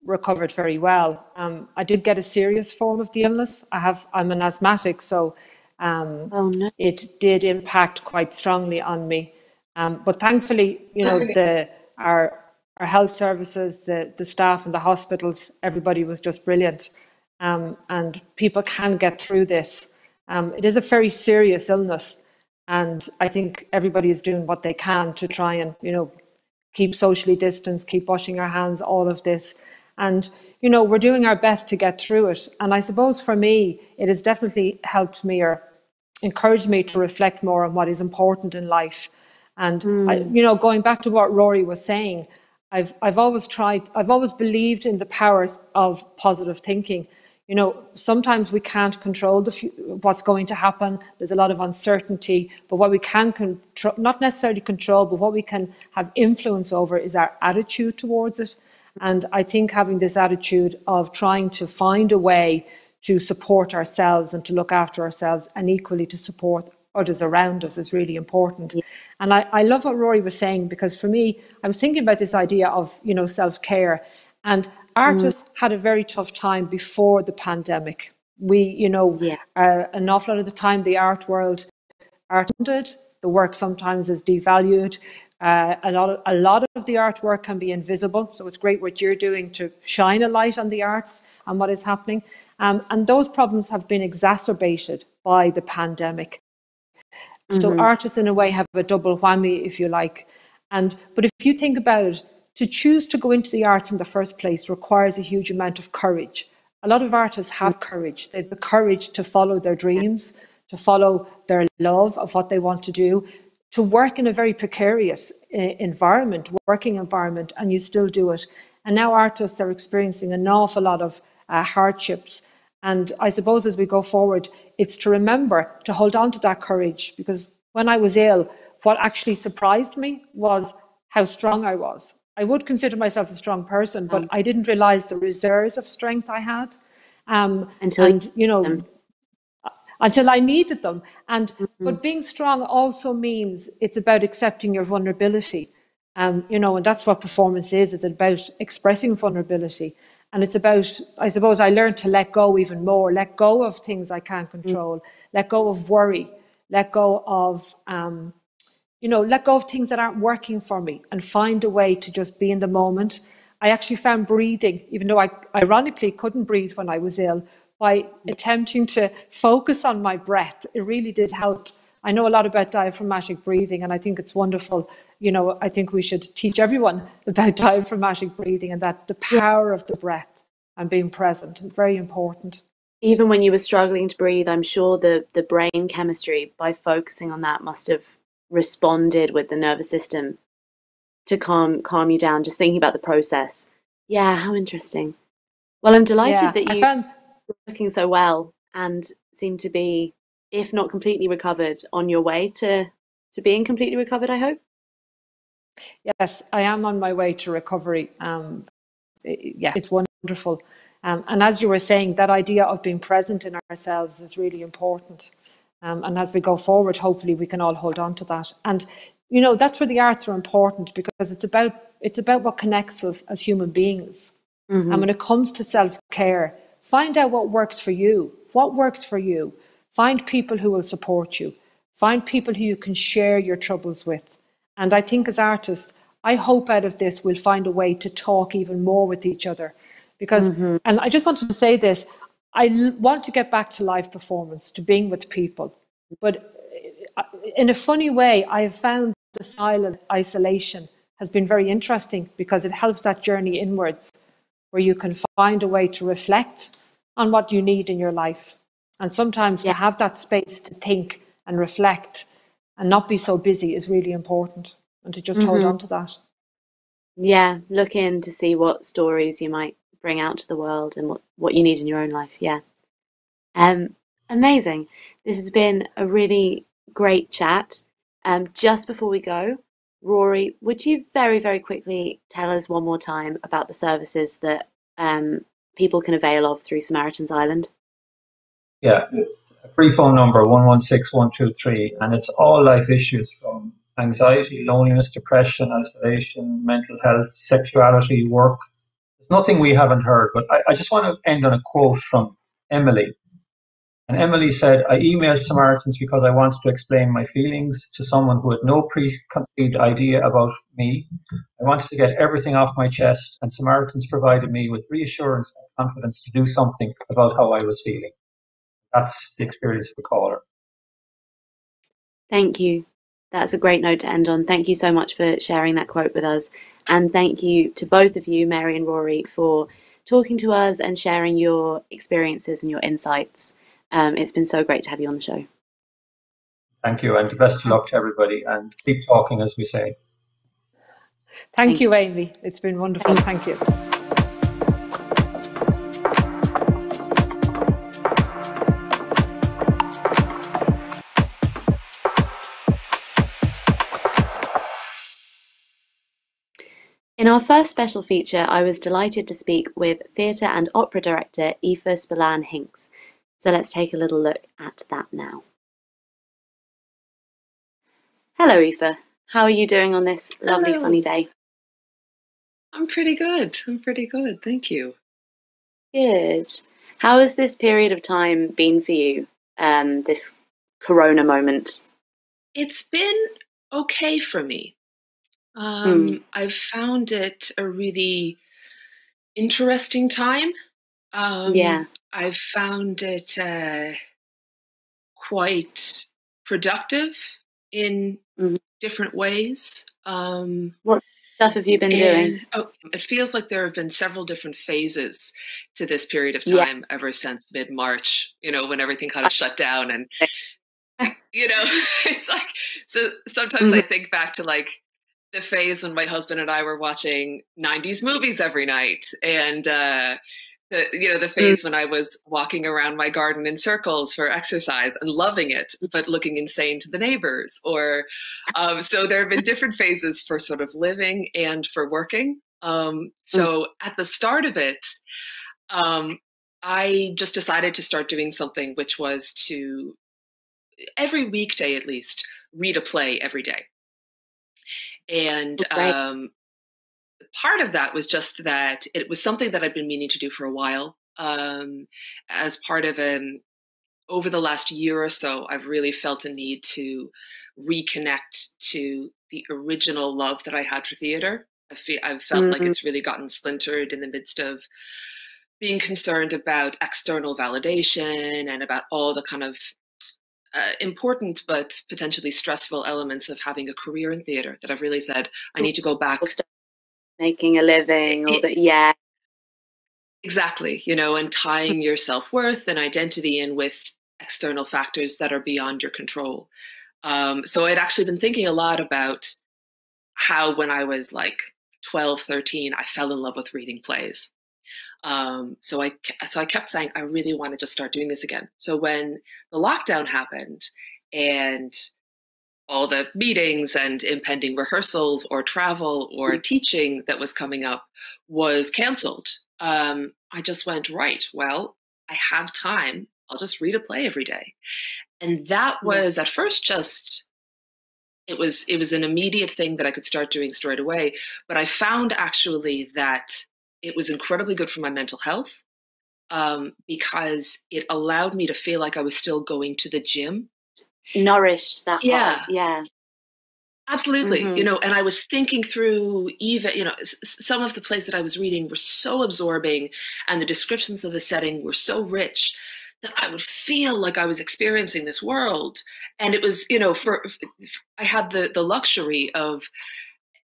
recovered very well. I did get a serious form of the illness. I'm an asthmatic, so
Oh no.
it did impact quite strongly on me. But thankfully, our health services, the staff in the hospitals, everybody was just brilliant. And people can get through this. It is a very serious illness, and I think everybody is doing what they can to try and, keep socially distanced, keep washing our hands, all of this. And, we're doing our best to get through it. And I suppose for me, it has definitely helped me or encouraged me to reflect more on what is important in life. And, going back to what Rory was saying, I've always believed in the powers of positive thinking. Sometimes we can't control what's going to happen. There's a lot of uncertainty, but what we can control, not necessarily control, but what we can have influence over is our attitude towards it. And I think having this attitude of trying to find a way to support ourselves and to look after ourselves, and equally to support others around us, is really important. And I love what Rory was saying, because for me, I was thinking about this idea of, self-care. And artists had a very tough time before the pandemic. An awful lot of the time, the art world, the work sometimes is devalued. A lot of the artwork can be invisible. So it's great what you're doing to shine a light on the arts and what is happening. And those problems have been exacerbated by the pandemic. So artists, in a way, have a double whammy, if you like. But if you think about it, to choose to go into the arts in the first place requires a huge amount of courage. A lot of artists have courage. They have the courage to follow their dreams, to follow their love of what they want to do, to work in a very precarious working environment, and you still do it. And now artists are experiencing an awful lot of hardships. And I suppose as we go forward, it's to remember to hold on to that courage, because when I was ill, what actually surprised me was how strong I was. I would consider myself a strong person, but I didn't realize the reserves of strength I had. Until I needed them. But being strong also means it's about accepting your vulnerability. And that's what performance is. It's about expressing vulnerability. And it's about, I suppose I learned to let go even more, let go of things I can't control, let go of worry, let go of, let go of things that aren't working for me and find a way to just be in the moment. I actually found breathing, even though I ironically couldn't breathe when I was ill, by attempting to focus on my breath. It really did help. I know a lot about diaphragmatic breathing, and I think it's wonderful. I think we should teach everyone about diaphragmatic breathing and that the power of the breath and being present, very important.
Even when you were struggling to breathe, I'm sure the brain chemistry, by focusing on that, must have responded with the nervous system to calm you down, just thinking about the process. Yeah, how interesting. Well, I'm delighted that you're looking so well and seem to be, if not completely recovered, on your way to being completely recovered, I hope.
Yes, I am on my way to recovery. It's wonderful. And as you were saying, that idea of being present in ourselves is really important. And as we go forward, hopefully we can all hold on to that. And, that's where the arts are important, because it's about what connects us as human beings. And when it comes to self-care, find out what works for you. What works for you? Find people who will support you. Find people who you can share your troubles with. And I think as artists, I hope out of this we'll find a way to talk even more with each other. Because, and I just wanted to say this, I want to get back to live performance, to being with people. But in a funny way, I have found the silent isolation has been very interesting, because it helps that journey inwards, where you can find a way to reflect on what you need in your life. And sometimes to have that space to think and reflect and not be so busy is really important, and to just hold on to that.
Yeah, look in to see what stories you might bring out to the world and what you need in your own life. Yeah. Amazing. This has been a really great chat. Just before we go, Rory, would you very, very quickly tell us one more time about the services that people can avail of through Samaritans Island?
Yeah, it's a free phone number, 116-123, and it's all life issues from anxiety, loneliness, depression, isolation, mental health, sexuality, work. There's nothing we haven't heard, but I just want to end on a quote from Emily. And Emily said, I emailed Samaritans because I wanted to explain my feelings to someone who had no preconceived idea about me. I wanted to get everything off my chest, and Samaritans provided me with reassurance and confidence to do something about how I was feeling. That's the experience of the caller.
Thank you. That's a great note to end on. Thank you so much for sharing that quote with us. And thank you to both of you, Mary and Rory, for talking to us and sharing your experiences and your insights. It's been so great to have you on the show.
Thank you, and the best of luck to everybody, and keep talking, as we say.
Thank you, Amy. It's been wonderful. Thank you.
In our first special feature, I was delighted to speak with theatre and opera director Aoife Spillane-Hinks. So let's take a little look at that now. Hello, Aoife. How are you doing on this lovely sunny day?
I'm pretty good. Thank you.
Good. How has this period of time been for you, this corona moment?
It's been okay for me. I've found it a really interesting time. I've found it quite productive in different ways.
What stuff have you been doing?
It feels like there have been several different phases to this period of time ever since mid-March, when everything kind of shut down. And, it's like, so sometimes I think back to like the phase when my husband and I were watching 90s movies every night, and the phase when I was walking around my garden in circles for exercise and loving it, but looking insane to the neighbors. Or so there have been different phases for sort of living and for working. So at the start of it, I just decided to start doing something, which was to, every weekday at least, read a play every day. And part of that was just that it was something that I'd been meaning to do for a while. As part of over the last year or so, I've really felt a need to reconnect to the original love that I had for theater. I've felt like it's really gotten splintered in the midst of being concerned about external validation and about all the kind of important but potentially stressful elements of having a career in theater, that I've really said, I need to go back.
Making a living, or yeah.
Exactly, and tying your self-worth and identity in with external factors that are beyond your control. So I'd actually been thinking a lot about how when I was like 12, 13, I fell in love with reading plays. So I kept saying, I really want to just start doing this again. So when the lockdown happened and all the meetings and impending rehearsals or travel or teaching that was coming up was canceled, I just went, right, well, I have time. I'll just read a play every day. And that was at first just, it was an immediate thing that I could start doing straight away. But I found actually that it was incredibly good for my mental health, because it allowed me to feel like I was still going to the gym.
Nourished that part. Yeah.
Absolutely. And I was thinking through even, some of the plays that I was reading were so absorbing and the descriptions of the setting were so rich that I would feel like I was experiencing this world. And it was, I had the luxury of,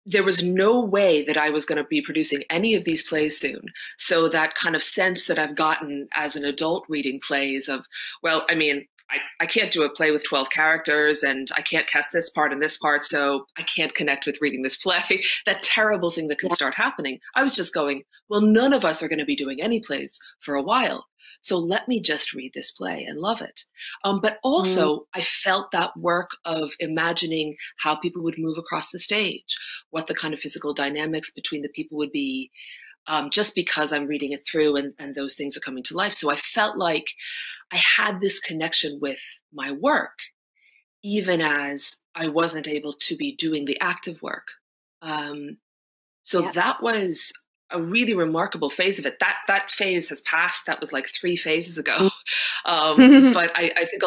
there was no way that I was going to be producing any of these plays soon. So that kind of sense that I've gotten as an adult reading plays of, well, I mean, I can't do a play with 12 characters and I can't cast this part and this part, so I can't connect with reading this play. That terrible thing that can start happening. I was just going, well, none of us are going to be doing any plays for a while. So let me just read this play and love it. But also I felt that work of imagining how people would move across the stage, what the kind of physical dynamics between the people would be, just because I'm reading it through and those things are coming to life. So I felt like I had this connection with my work, even as I wasn't able to be doing the active work. That was a really remarkable phase of it. That phase has passed. That was like 3 phases ago. But I think,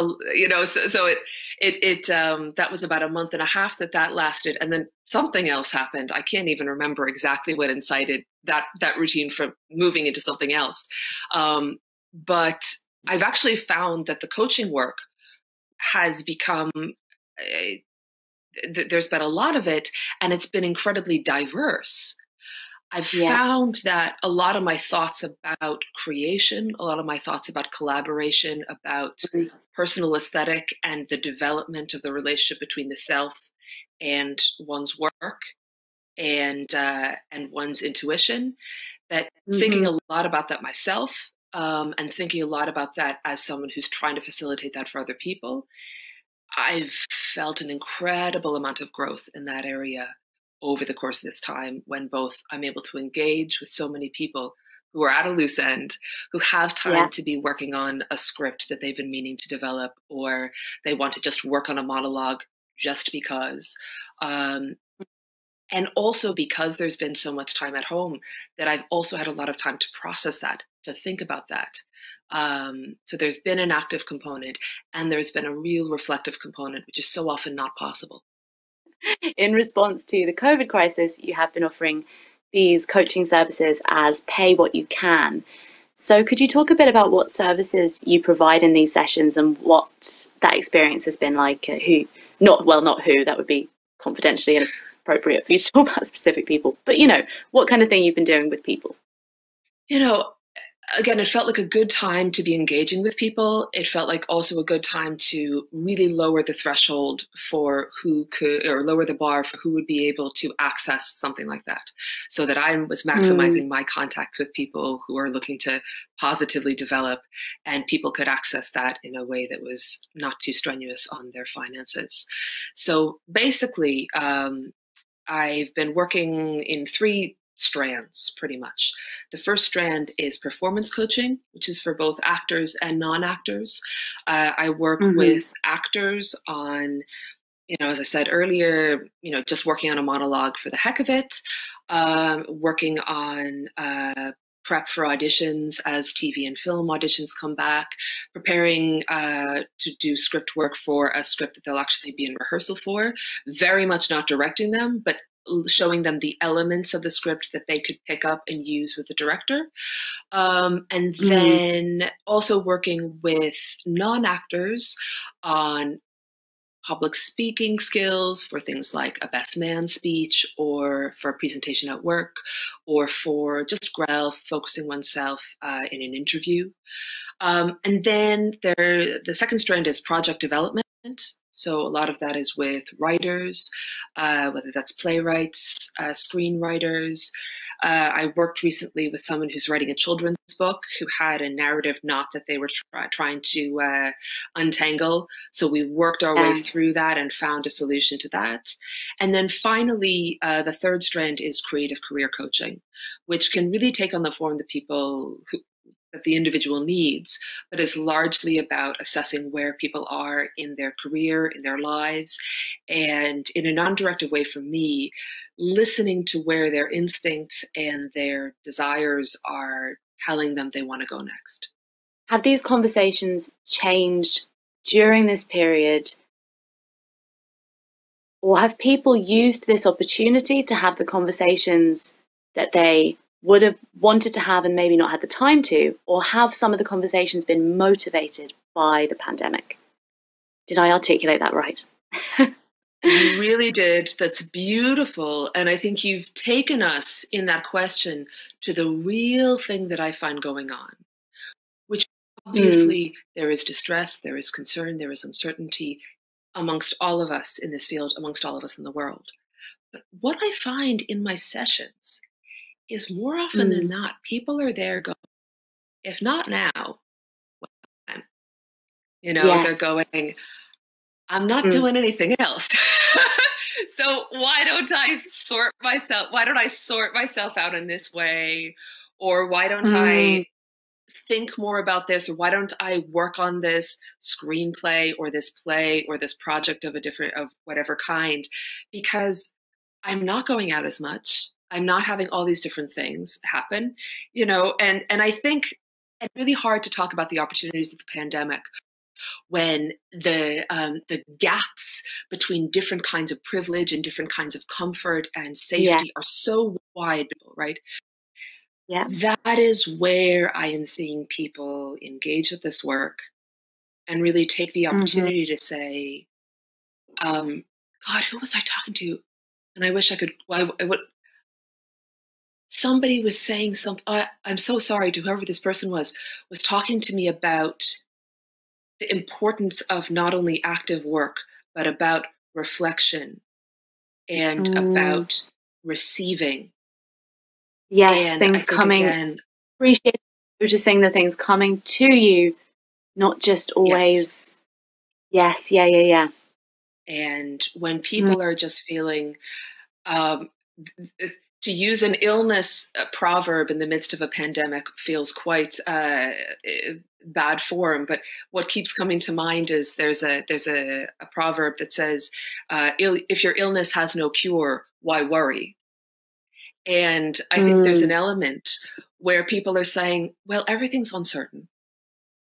that was about a month and a half that lasted. And then something else happened. I can't even remember exactly what incited that routine from moving into something else. But I've actually found that the coaching work has become, there's been a lot of it, and it's been incredibly diverse. I've found that a lot of my thoughts about creation, a lot of my thoughts about collaboration, about personal aesthetic and the development of the relationship between the self and one's work and one's intuition, that thinking a lot about that myself, and thinking a lot about that as someone who's trying to facilitate that for other people, I've felt an incredible amount of growth in that area over the course of this time, when both I'm able to engage with so many people who are at a loose end, who have time to be working on a script that they've been meaning to develop, or they want to just work on a monologue just because. And also because there's been so much time at home, that I've also had a lot of time to process that, to think about that. So there's been an active component, and there's been a real reflective component, which is so often not possible.
In response to the COVID crisis, you have been offering these coaching services as pay what you can. So could you talk a bit about what services you provide in these sessions and what that experience has been like? That would be confidentially inappropriate for you to talk about specific people, but what kind of thing you've been doing with people?
Again, it felt like a good time to be engaging with people. It felt like also a good time to really lower the threshold for who could, or lower the bar for who would be able to access something like that. So that I was maximizing my contacts with people who are looking to positively develop, and people could access that in a way that was not too strenuous on their finances. So basically, I've been working in 3 strands, pretty much. The first strand is performance coaching, which is for both actors and non-actors. I work with actors on as I said earlier, just working on a monologue for the heck of it, working on prep for auditions as TV and film auditions come back, preparing to do script work for a script that they'll actually be in rehearsal for, very much not directing them, but showing them the elements of the script that they could pick up and use with the director. And then also working with non-actors on public speaking skills for things like a best man speech, or for a presentation at work, or for just focusing oneself in an interview. And then the second strand is project development. So a lot of that is with writers, whether that's playwrights, screenwriters. I worked recently with someone who's writing a children's book who had a narrative knot that they were trying to untangle. So we worked our way through that and found a solution to that. And then finally, the third strand is creative career coaching, which can really take on the form that the individual needs, but is largely about assessing where people are in their career, in their lives, and in a non-directive way for me, listening to where their instincts and their desires are telling them they want to go next.
Have these conversations changed during this period, or have people used this opportunity to have the conversations that they would have wanted to have and maybe not had the time to, or have some of the conversations been motivated by the pandemic? Did I articulate that right?
You really did. That's beautiful. And I think you've taken us in that question to the real thing that I find going on, which obviously there is distress, there is concern, there is uncertainty amongst all of us in this field, amongst all of us in the world. But what I find in my sessions is more often than not, people are there going, if not now, when? They're going, I'm not doing anything else. So why don't I sort myself out in this way? Or why don't I think more about this? Or why don't I work on this screenplay or this play or this project of whatever kind? Because I'm not going out as much. I'm not having all these different things happen, and I think it's really hard to talk about the opportunities of the pandemic when the gaps between different kinds of privilege and different kinds of comfort and safety are so wide, right?
Yeah.
That is where I am seeing people engage with this work and really take the opportunity to say, God, who was I talking to? And I wish I could, somebody was saying something, I'm so sorry to whoever this person was talking to me about the importance of not only active work, but about reflection and about receiving.
Yes,
and
things coming.
Again,
appreciate noticing the things coming to you, not just always. Yes, yeah.
And when people are just feeling, to use an illness proverb in the midst of a pandemic feels quite bad form, but what keeps coming to mind is there's a proverb that says, if your illness has no cure, why worry? And I think there's an element where people are saying, well, everything's uncertain.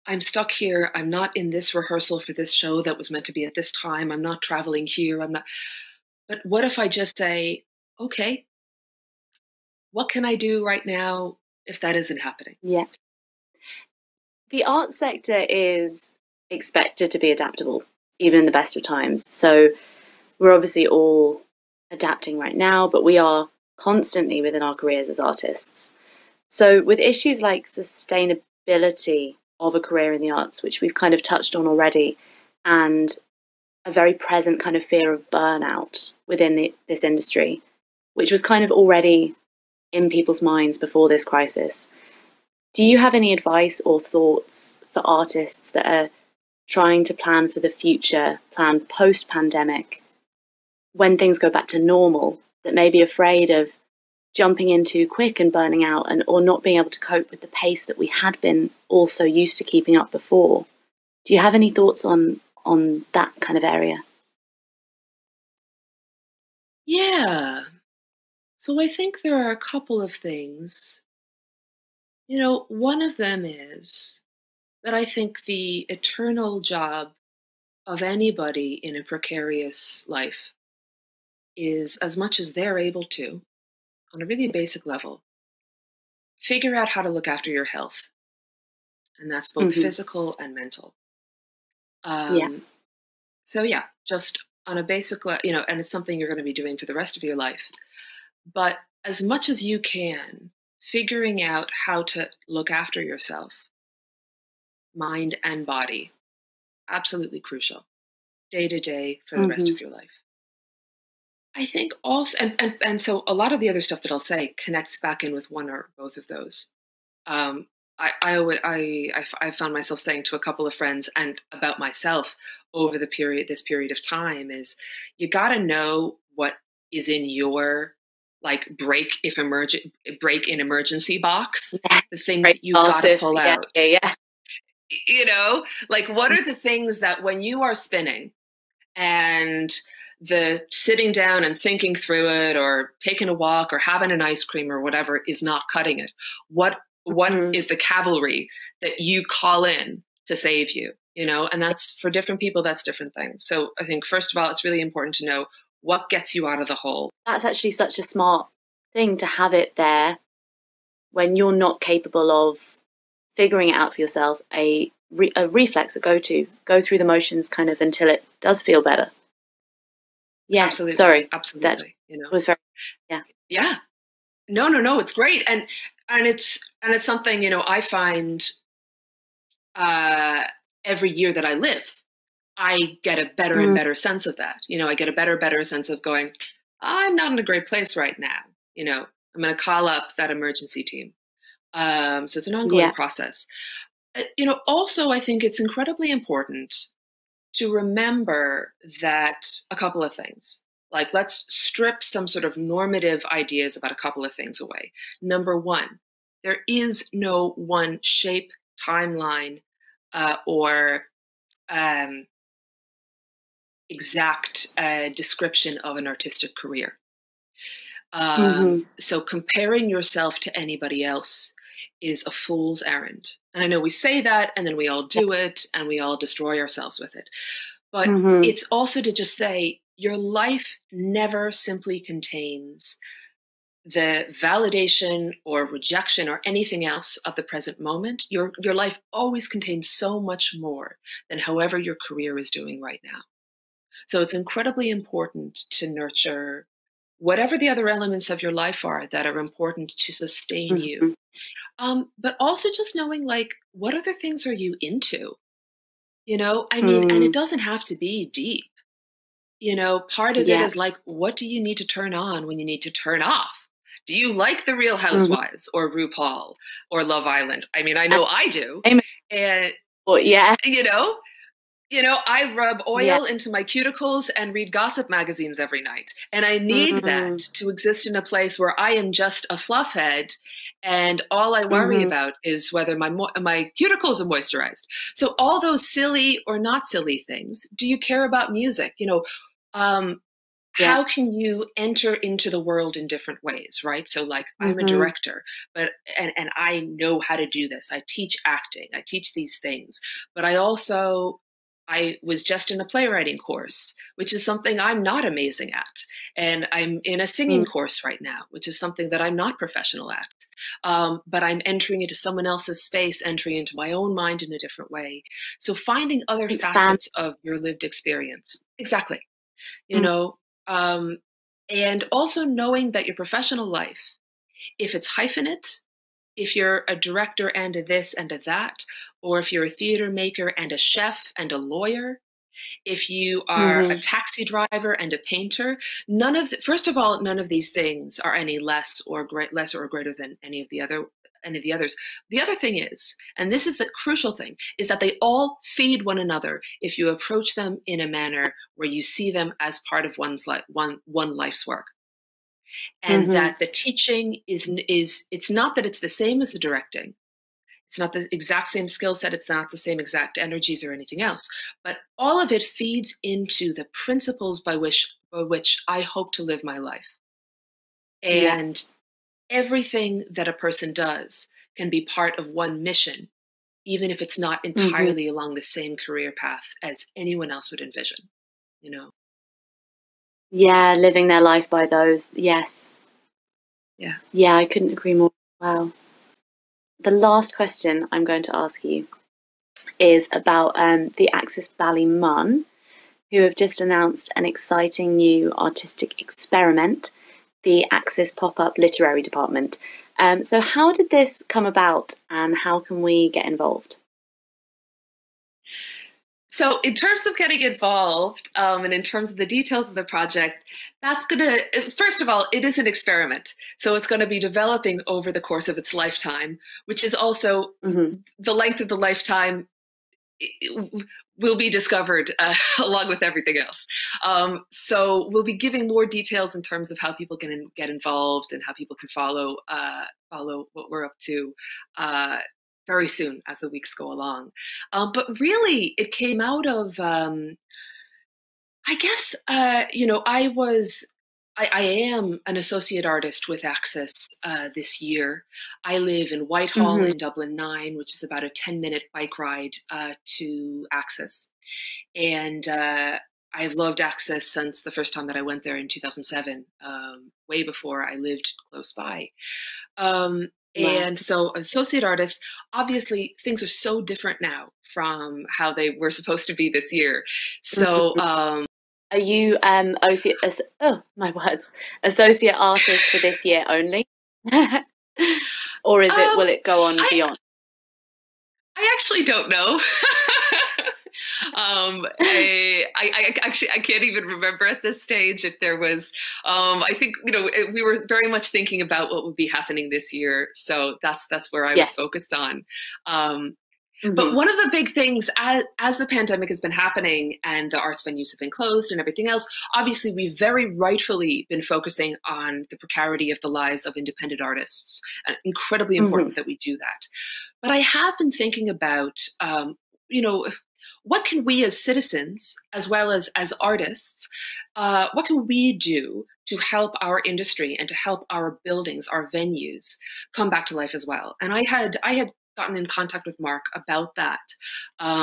I'm stuck here. I'm not in this rehearsal for this show that was meant to be at this time. I'm not traveling here. But what if I just say, okay, what can I do right now if that isn't happening?
Yeah. The art sector is expected to be adaptable, even in the best of times. So we're obviously all adapting right now, but we are constantly within our careers as artists. So with issues like sustainability of a career in the arts, which we've kind of touched on already, and a very present kind of fear of burnout within this industry, which was kind of already in people's minds before this crisis. Do you have any advice or thoughts for artists that are trying to plan for the future, plan post-pandemic, when things go back to normal, that may be afraid of jumping in too quick and burning out, or not being able to cope with the pace that we had been also used to keeping up before? Do you have any thoughts on that kind of area?
Yeah. So I think there are a couple of things. One of them is that I think the eternal job of anybody in a precarious life is, as much as they're able to, on a really basic level, figure out how to look after your health. And that's both physical and mental. So yeah, just on a basic level, and it's something you're going to be doing for the rest of your life. But as much as you can, figuring out how to look after yourself, mind and body, absolutely crucial, day to day for the rest of your life. I think also, and so a lot of the other stuff that I'll say connects back in with one or both of those. I found myself saying to a couple of friends and about myself over this period of time is you got to know what is in your like break in emergency box, the things you got to pull out.
Yeah.
Like what are the things that when you are spinning and the sitting down and thinking through it or taking a walk or having an ice cream or whatever is not cutting it, what is the cavalry that you call in to save you, and that's for different people, that's different things. So I think first of all, it's really important to know what gets you out of the hole.
That's actually such a smart thing to have it there when you're not capable of figuring it out for yourself, a reflex, a go through the motions kind of until it does feel better. Yes,
absolutely.
Sorry.
Absolutely.
That was very, yeah.
Yeah. No, it's great. And it's something, I find every year that I live, I get a better and better sense of that. I get a better sense of going, I'm not in a great place right now. I'm going to call up that emergency team. So it's an ongoing process. Also, I think it's incredibly important to remember that a couple of things. Like, let's strip some sort of normative ideas about a couple of things away. Number one, there is no one shape, timeline, or exact description of an artistic career. So comparing yourself to anybody else is a fool's errand. And I know we say that and then we all do it and we all destroy ourselves with it. But it's also to just say your life never simply contains the validation or rejection or anything else of the present moment. Your life always contains so much more than however your career is doing right now. So it's incredibly important to nurture whatever the other elements of your life are that are important to sustain you. But also just knowing, like, what other things are you into? I mean, and it doesn't have to be deep. Part of it is like, what do you need to turn on when you need to turn off? Do you like The Real Housewives or RuPaul or Love Island? I mean, I know I do. And, I rub oil into my cuticles and read gossip magazines every night. And I need that to exist in a place where I am just a fluffhead and all I worry about is whether my cuticles are moisturized. So all those silly or not silly things. Do you care about music? How can you enter into the world in different ways, right? So like I'm a director, but and I know how to do this. I teach acting. I teach these things. But I was just in a playwriting course, which is something I'm not amazing at. And I'm in a singing course right now, which is something that I'm not professional at. But I'm entering into someone else's space, entering into my own mind in a different way. So finding other facets of your lived experience. Exactly. And also knowing that your professional life, if it's hyphenate, if you're a director and a this and a that, or if you're a theater maker and a chef and a lawyer, if you are a taxi driver and a painter, first of all, none of these things are any less or greater than any of the others. The other thing is, and this is the crucial thing, is that they all feed one another if you approach them in a manner where you see them as part of one life's work. And that the teaching is it's not that it's the same as the directing. It's not the exact same skill set. It's not the same exact energies or anything else. But all of it feeds into the principles by which I hope to live my life. And everything that a person does can be part of one mission, even if it's not entirely along the same career path as anyone else would envision, you know?
Yeah, living their life by those. Yes.
Yeah.
Yeah, I couldn't agree more. Wow. The last question I'm going to ask you is about the Axis Ballymun, who have just announced an exciting new artistic experiment, the Axis Pop-Up Literary Department. So how did this come about, and how can we get involved?
So in terms of getting involved, and in terms of the details of the project, that's going to, first of all, it is an experiment. So it's going to be developing over the course of its lifetime, which is also the length of the lifetime will be discovered along with everything else. So we'll be giving more details in terms of how people can get involved and how people can follow what we're up to very soon as the weeks go along. But really, it came out of, I guess, you know, I am an associate artist with Axis this year. I live in Whitehall in Dublin 9, which is about a 10-minute bike ride to Axis. And I've loved Axis since the first time that I went there in 2007, way before I lived close by. And so associate artist, obviously things are so different now from how they were supposed to be this year. So
are you associate artist for this year only? Or is it, will it go on beyond?
I actually don't know. I can't even remember at this stage if there was, I think, you know, we were very much thinking about what would be happening this year. So that's where I was focused on. But one of the big things as the pandemic has been happening and the arts venues have been closed and everything else, obviously we've very rightfully been focusing on the precarity of the lives of independent artists. Incredibly important that we do that. But I have been thinking about, you know, what can we as citizens, as well as artists, what can we do to help our industry and to help our buildings, our venues, come back to life as well? And I had gotten in contact with Mark about that.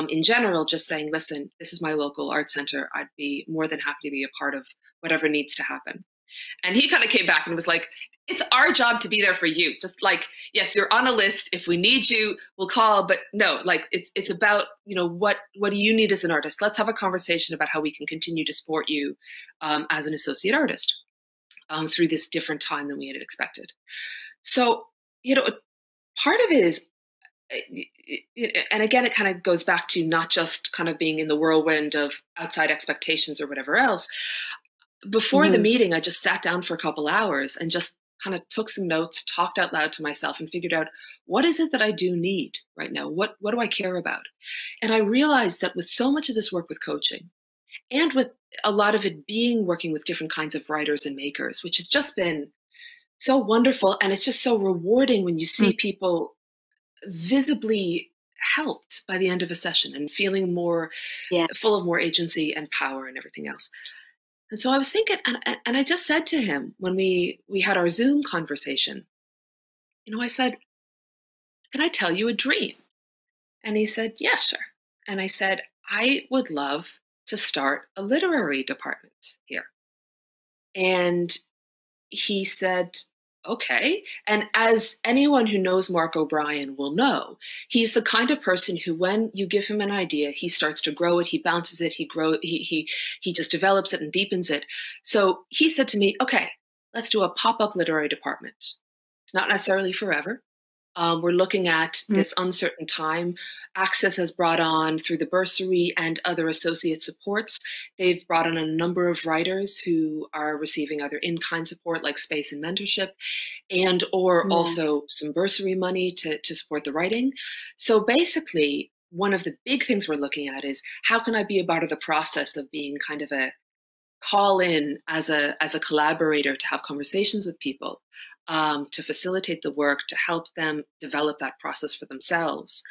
In general, just saying, listen, this is my local art center. I'd be more than happy to be a part of whatever needs to happen. And he kind of came back and was like, it's our job to be there for you. Just like, yes, you're on a list. If we need you, we'll call. But no, like it's about, you know, what do you need as an artist? Let's have a conversation about how we can continue to support you as an associate artist through this different time than we had expected. So, you know, part of it is, and again, it kind of goes back to not just kind of being in the whirlwind of outside expectations or whatever else. Before the meeting, I just sat down for a couple hours and just kind of took some notes, talked out loud to myself, and figured out, what is it that I do need right now? What do I care about? And I realized that with so much of this work with coaching, and with a lot of it being working with different kinds of writers and makers, which has just been so wonderful, and it's just so rewarding when you see people visibly helped by the end of a session and feeling more full of more agency and power and everything else. And so I was thinking, and I just said to him when we had our Zoom conversation, you know, I said, can I tell you a dream? And he said, yeah, sure. And I said, I would love to start a literary department here. And he said, okay. And as anyone who knows Mark O'Brien will know, he's the kind of person who, when you give him an idea, he starts to grow it, he bounces it, he just develops it and deepens it. So he said to me, okay, let's do a pop-up literary department. It's not necessarily forever. We're looking at this uncertain time. Access has brought on, through the bursary and other associate supports, they've brought on a number of writers who are receiving either in-kind support like space and mentorship, and or also some bursary money to support the writing. So basically, one of the big things we're looking at is, how can I be a part of the process of being kind of a call in as a collaborator to have conversations with people to facilitate the work, to help them develop that process for themselves.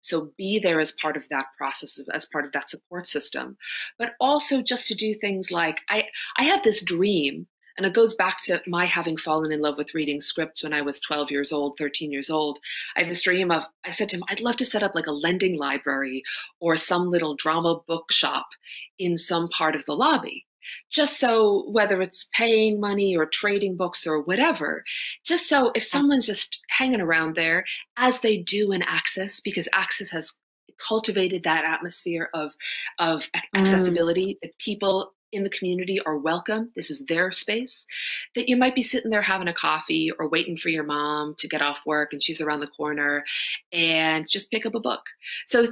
So be there as part of that process, as part of that support system, but also just to do things like, I had this dream, and it goes back to my having fallen in love with reading scripts when I was 12 years old, 13 years old. I had this dream of, I said to him, I'd love to set up like a lending library or some little drama bookshop in some part of the lobby. Just so, whether it's paying money or trading books or whatever, just so if someone's just hanging around there, as they do in Access, because Access has cultivated that atmosphere of accessibility, that people in the community are welcome, this is their space, that you might be sitting there having a coffee or waiting for your mom to get off work and she's around the corner and just pick up a book. So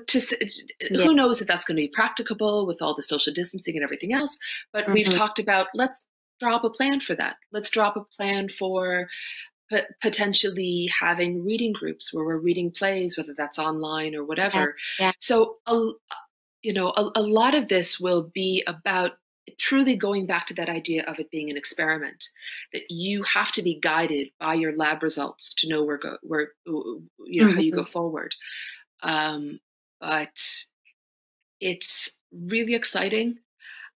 who knows if that's going to be practicable with all the social distancing and everything else, but we've talked about, let's draw up a plan for that. Let's draw up a plan for potentially having reading groups where we're reading plays, whether that's online or whatever. So, a lot of this will be about truly going back to that idea of it being an experiment, that you have to be guided by your lab results to know how you go forward. But it's really exciting.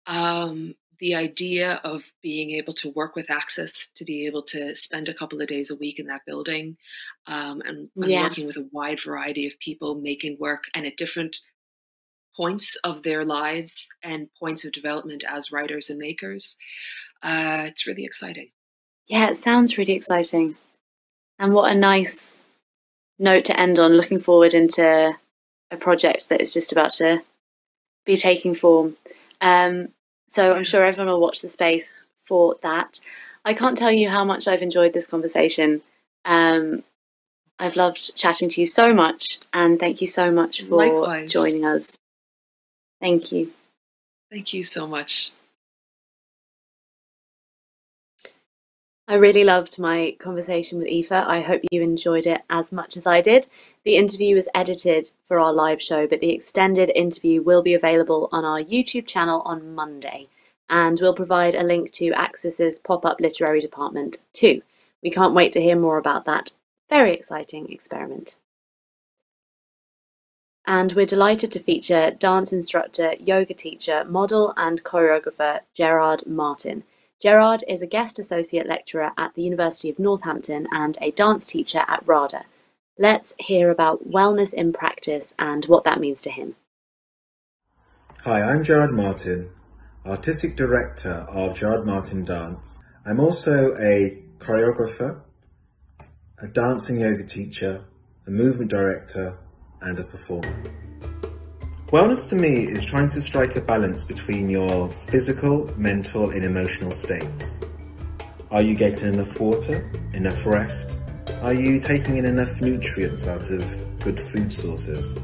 The idea of being able to work with Access, to be able to spend a couple of days a week in that building, and working with a wide variety of people making work and at different points of their lives and points of development as writers and makers. It's really exciting.
Yeah, it sounds really exciting. And what a nice note to end on, looking forward into a project that is just about to be taking form. So I'm sure everyone will watch the space for that. I can't tell you how much I've enjoyed this conversation. I've loved chatting to you so much, and thank you so much for
Likewise.
Joining us. Thank you.
Thank you so much.
I really loved my conversation with Aoife. I hope you enjoyed it as much as I did. The interview was edited for our live show, but the extended interview will be available on our YouTube channel on Monday, and we'll provide a link to Access's pop-up literary department too. We can't wait to hear more about that very exciting experiment. And we're delighted to feature dance instructor, yoga teacher, model and choreographer Gerrard Martin. Gerrard is a guest associate lecturer at the University of Northampton and a dance teacher at RADA. Let's hear about wellness in practice and what that means to him.
Hi, I'm Gerrard Martin, Artistic Director of Gerrard Martin Dance. I'm also a choreographer, a dancing yoga teacher, a movement director, and a performer. Wellness to me is trying to strike a balance between your physical, mental and emotional states. Are you getting enough water, enough rest? Are you taking in enough nutrients out of good food sources?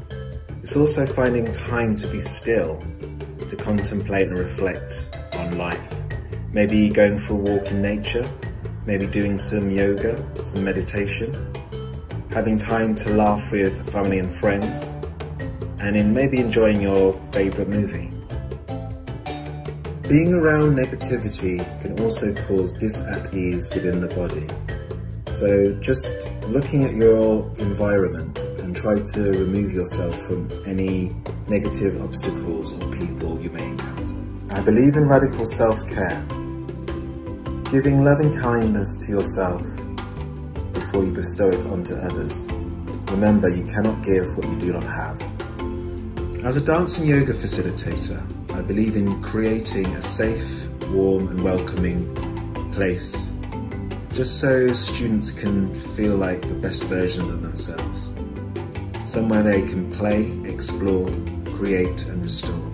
It's also finding time to be still, to contemplate and reflect on life. Maybe going for a walk in nature, maybe doing some yoga, some meditation, having time to laugh with family and friends, and in maybe enjoying your favourite movie. Being around negativity can also cause dis-at-ease within the body. So just looking at your environment and try to remove yourself from any negative obstacles or people you may encounter. I believe in radical self-care, giving loving kindness to yourself before you bestow it onto others. Remember, you cannot give what you do not have. As a dance and yoga facilitator, I believe in creating a safe, warm and welcoming place, just so students can feel like the best version of themselves. Somewhere they can play, explore, create and restore.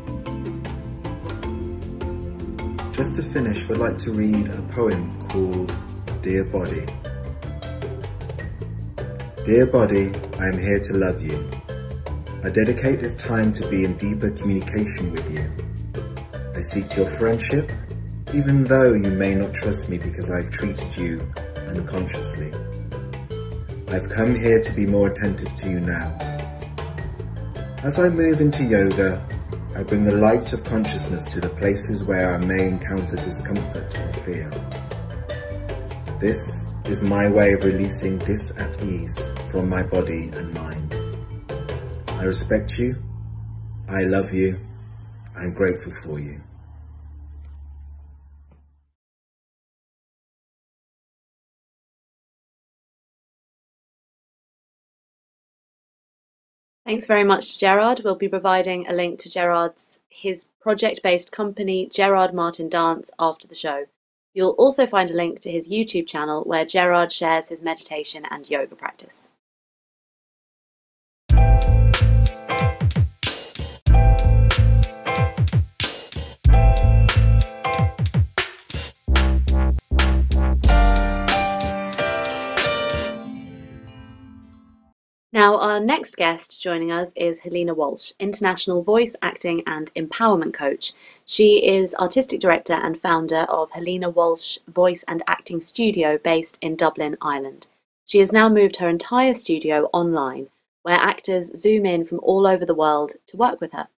Just to finish, we'd like to read a poem called Dear Body. Dear body, I am here to love you. I dedicate this time to be in deeper communication with you. I seek your friendship, even though you may not trust me because I've treated you unconsciously. I've come here to be more attentive to you now. As I move into yoga, I bring the light of consciousness to the places where I may encounter discomfort or fear. This is my way of releasing this at ease from my body and mind. I respect you. I love you. I'm grateful for you.
Thanks very much to Gerrard. We'll be providing a link to his project-based company, Gerrard Martin Dance, after the show. You'll also find a link to his YouTube channel where Gerrard shares his meditation and yoga practice. Now, our next guest joining us is Helena Walsh, international voice, acting and empowerment coach. She is artistic director and founder of Helena Walsh Voice and Acting Studio based in Dublin, Ireland. She has now moved her entire studio online, where actors zoom in from all over the world to work with her.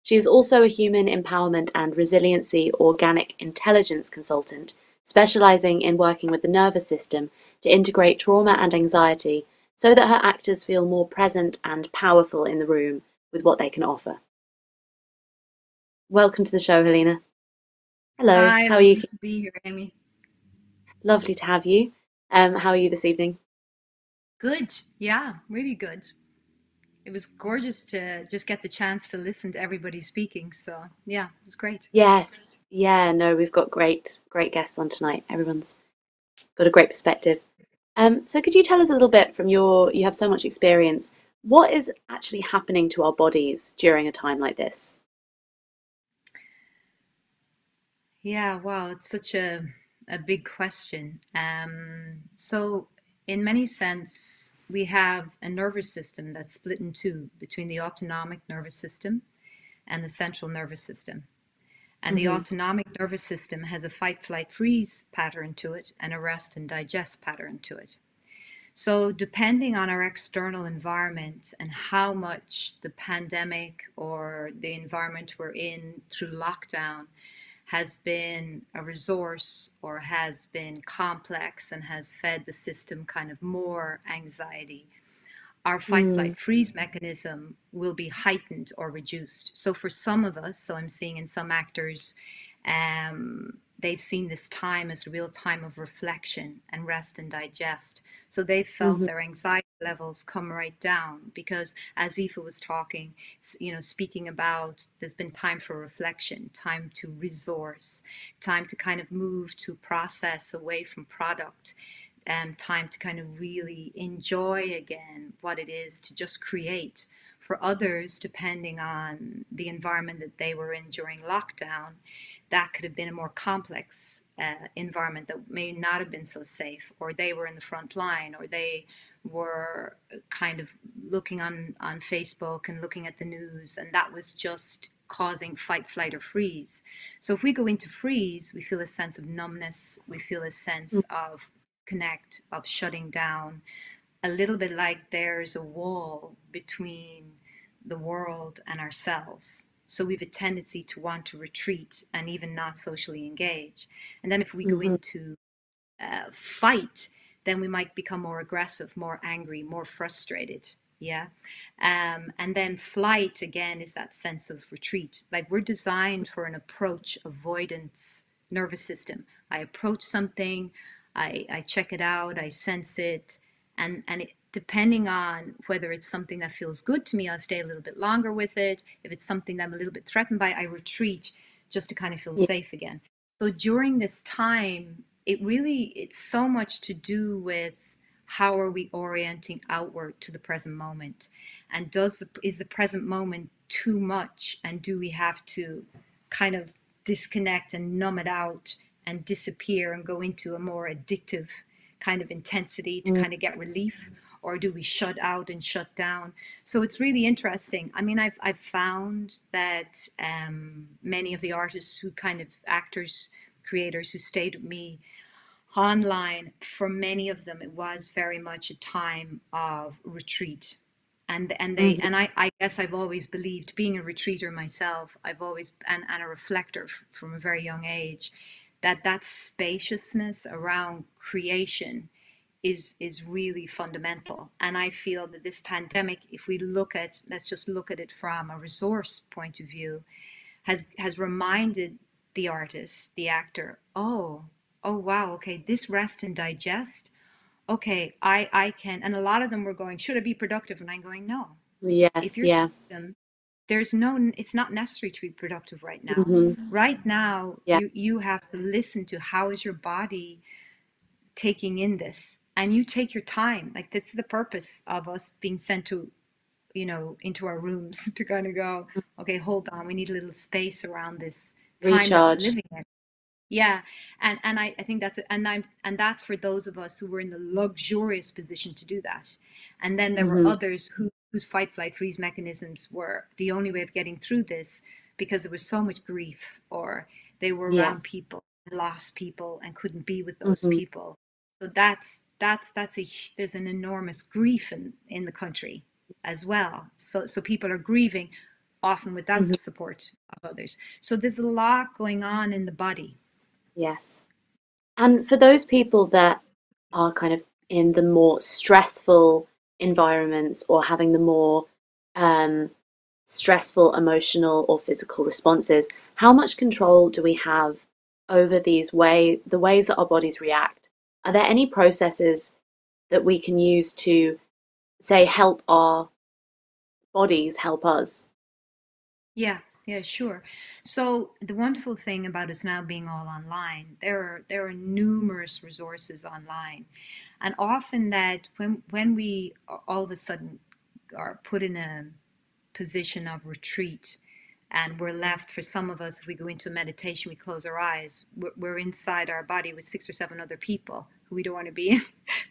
She is also a human empowerment and resiliency organic intelligence consultant, specializing in working with the nervous system to integrate trauma and anxiety so that her actors feel more present and powerful in the room with what they can offer. Welcome to the show, Helena. Hello,
Hi,
how are you?
lovely to be here, Amy.
Lovely to have you. How are you this evening?
Good, yeah, really good. It was gorgeous to just get the chance to listen to everybody speaking. So yeah, it was great.
Yes, yeah, no, we've got great guests on tonight. Everyone's got a great perspective. So could you tell us a little bit from you have so much experience, what is actually happening to our bodies during a time like this?
Yeah, wow, it's such a big question. So in many sense, we have a nervous system that's split in two between the autonomic nervous system and the central nervous system. And the autonomic nervous system has a fight, flight, freeze pattern to it and a rest and digest pattern to it. So, depending on our external environment and how much the pandemic or the environment we're in through lockdown has been a resource or has been complex and has fed the system kind of more anxiety, our fight, flight, freeze mechanism will be heightened or reduced. So, for some of us, so I'm seeing in some actors, they've seen this time as a real time of reflection and rest and digest. So they've felt their anxiety levels come right down because, as Aoife was talking, speaking about there's been time for reflection, time to resource, time to kind of move to process away from product, and time to kind of really enjoy again what it is to just create. For others, depending on the environment that they were in during lockdown, that could have been a more complex environment that may not have been so safe, or they were in the front line, or they were kind of looking on Facebook and looking at the news, and that was just causing fight, flight, or freeze. So if we go into freeze, we feel a sense of numbness, we feel a sense of connect, of shutting down, a little bit like there's a wall between the world and ourselves. So we have a tendency to want to retreat and even not socially engage. And then if we go into fight, then we might become more aggressive, more angry, more frustrated. Yeah. And then flight, again, is that sense of retreat. Like we're designed for an approach avoidance nervous system. I approach something, I check it out, I sense it, and it, depending on whether it's something that feels good to me, I'll stay a little bit longer with it. If it's something that I'm a little bit threatened by, I retreat just to kind of feel safe again. So during this time, it's so much to do with how are we orienting outward to the present moment, and is the present moment too much, and do we have to kind of disconnect and numb it out and disappear and go into a more addictive kind of intensity to kind of get relief, or do we shut out and shut down? So it's really interesting. I mean, I've found that many of the artists who kind of actors, creators who stayed with me online, for many of them, it was very much a time of retreat. And I guess I've always believed, being a retreater myself, I've always, and a reflector from a very young age, that spaciousness around creation is really fundamental. And I feel that this pandemic, if we let's just look at it from a resource point of view, has reminded the artist, the actor, oh wow, okay, this rest and digest, okay, I can. And a lot of them were going, should I be productive? And I'm going, no. If
Yes,
your
yeah.
system, it's not necessary to be productive right now.
Mm-hmm.
Right now,
Yeah.
you have to listen to how is your body taking in this, and you take your time. Like, this is the purpose of us being sent to, into our rooms to kind of go, okay, hold on, we need a little space around this time that we're
Recharge.
living in. Yeah, and I think and that's for those of us who were in the luxurious position to do that. And then there were
Mm-hmm.
others whose fight, flight, freeze mechanisms were the only way of getting through this, because there was so much grief, or they were
Yeah.
around people, lost people, and couldn't be with those
Mm-hmm.
people. So there's an enormous grief in the country as well. So people are grieving, often without
Mm-hmm.
the support of others. So there's a lot going on in the body.
Yes. And for those people that are kind of in the more stressful environments, or having the more um, stressful emotional or physical responses, how much control do we have over the ways that our bodies react? Are there any processes that we can use to, say, help our bodies help us?
Yeah, sure. So the wonderful thing about us now being all online, there are numerous resources online, and often that when we all of a sudden are put in a position of retreat, and we're left, for some of us, if we go into meditation, we close our eyes, we're inside our body with 6 or 7 other people who we don't want to be in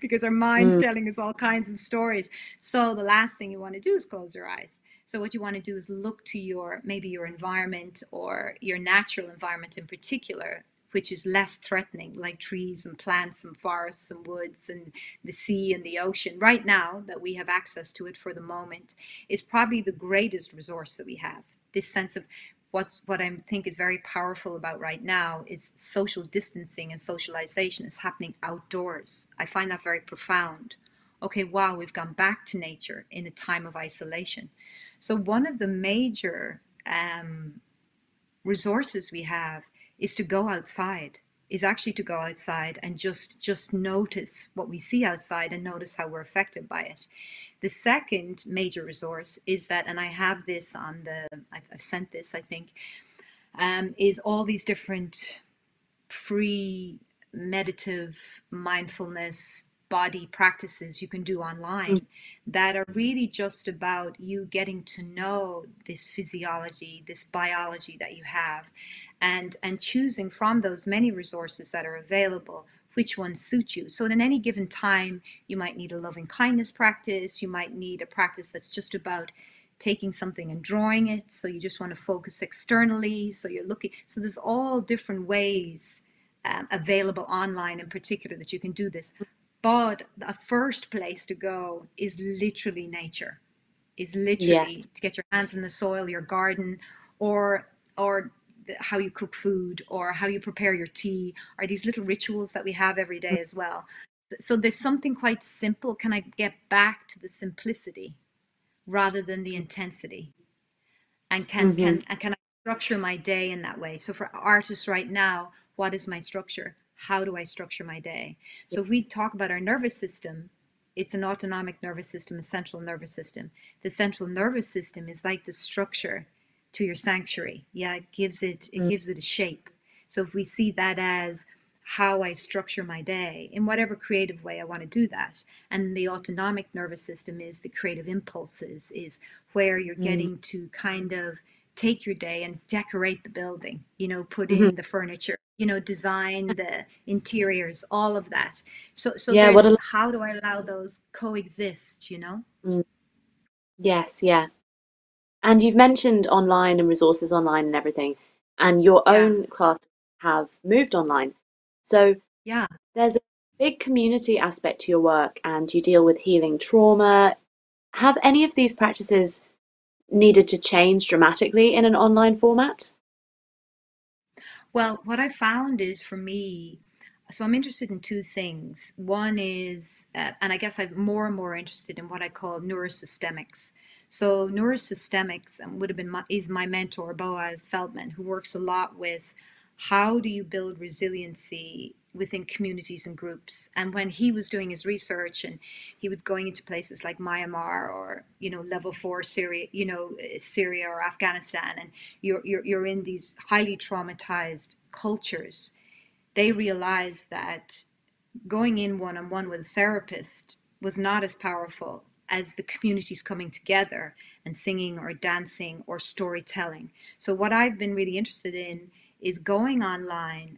because our mind's
Mm,
telling us all kinds of stories. So the last thing you want to do is close your eyes. So what you want to do is look to maybe your environment, or your natural environment in particular, which is less threatening, like trees and plants and forests and woods and the sea and the ocean. Right now, that we have access to it for the moment, is probably the greatest resource that we have. This sense of what I think is very powerful about right now is social distancing and socialization is happening outdoors. I find that very profound. Okay, wow, we've gone back to nature in a time of isolation. So one of the major resources we have is to go outside, is actually to go outside and just notice what we see outside, and notice how we're affected by it. The second major resource is that, and I have this on I've sent this, I think, is all these different free meditative mindfulness body practices you can do
mm,
online, that are really just about you getting to know this physiology, this biology that you have, and choosing from those many resources that are available which ones suit you. So at any given time, you might need a loving kindness practice, you might need a practice that's just about taking something and drawing it, so you just want to focus externally, so you're looking. So there's all different ways available online in particular that you can do this. But the first place to go is literally nature, is literally
yes.
to get your hands in the soil, your garden, or how you cook food, or how you prepare your tea, or these little rituals that we have every day as well. So there's something quite simple. Can I get back to the simplicity rather than the intensity? And
Mm-hmm.
can I structure my day in that way? So for artists right now, what is my structure? How do I structure my day? So if we talk about our nervous system, it's an autonomic nervous system, a central nervous system. The central nervous system is like the structure to your sanctuary. Yeah, it
Mm,
gives it a shape. So if we see that as how I structure my day in whatever creative way I want to do that. And the autonomic nervous system is the creative impulses, is where you're
mm,
getting to kind of take your day and decorate the building, put
mhm.
in the furniture, design the interiors, all of that. So
Yeah, what
there's,
a
how do I allow those coexist?
mm, yes, yeah. And you've mentioned online and resources online and everything, and your
Yeah,
own classes have moved online. So
yeah.
there's a big community aspect to your work, and you deal with healing trauma. Have any of these practices needed to change dramatically in an online format?
Well, what I found is for me, so I'm interested in two things. One is, and I guess I'm more and more interested in what I call neurosystemics. So neurosystemics would have been is my mentor, Boaz Feldman, who works a lot with how do you build resiliency within communities and groups. And when he was doing his research and he was going into places like Myanmar or, level 4 Syria, Syria or Afghanistan, and you're in these highly traumatized cultures, they realized that going in one-on-one with a therapist was not as powerful as the communities coming together and singing or dancing or storytelling. So what I've been really interested in is going online.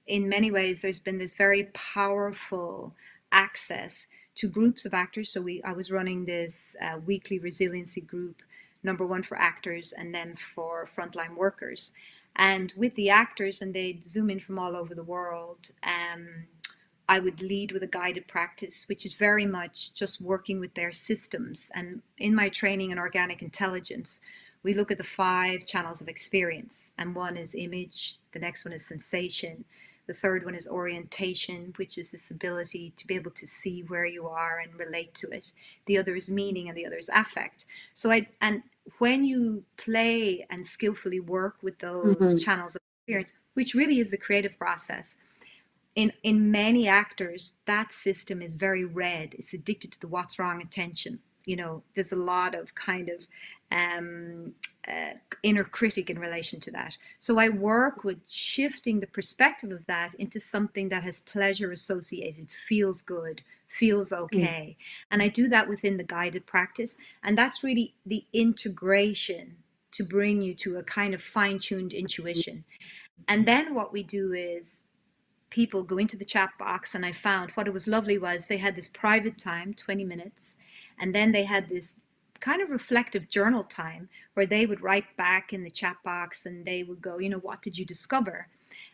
In many ways, there's been this very powerful access to groups of actors. So I was running this weekly resiliency group, number one for actors and then for frontline workers. And with the actors, and they'd zoom in from all over the world, I would lead with a guided practice, which is very much just working with their systems. And in my training in organic intelligence, we look at the 5 channels of experience. And one is image, the next one is sensation, the third one is orientation, which is this ability to be able to see where you are and relate to it. The other is meaning, and the other is affect. And when you play and skillfully work with those channels of experience, which really is the creative process, in many actors, that system is very red. It's addicted to the what's wrong attention. There's a lot of kind of inner critic in relation to that. So I work with shifting the perspective of that into something that has pleasure associated, feels good, feels okay. And I do that within the guided practice. And that's really the integration to bring you to a kind of fine-tuned intuition. And then what we do is people go into the chat box, and I found what it was lovely was they had this private time, 20 minutes, and then they had this kind of reflective journal time where they would write back in the chat box and they would go, what did you discover?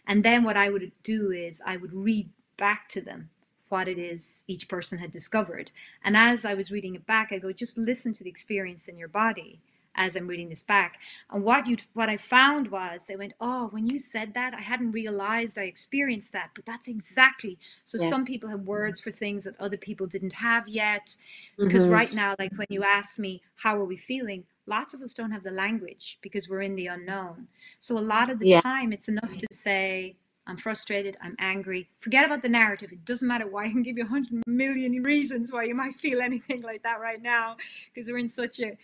And then what I would do is I would read back to them what it is each person had discovered. And as I was reading it back, I go, just listen to the experience in your body as I'm reading this back. And what I found was they went, oh, when you said that, I hadn't realized I experienced that, but that's exactly. So some people have words for things that other people didn't have yet. Because right now, like when you ask me, how are we feeling? Lots of us don't have the language because we're in the unknown. So a lot of the time it's enough to say, I'm frustrated, I'm angry. Forget about the narrative. It doesn't matter why. I can give you 100 million reasons why you might feel anything like that right now, because we're in such a,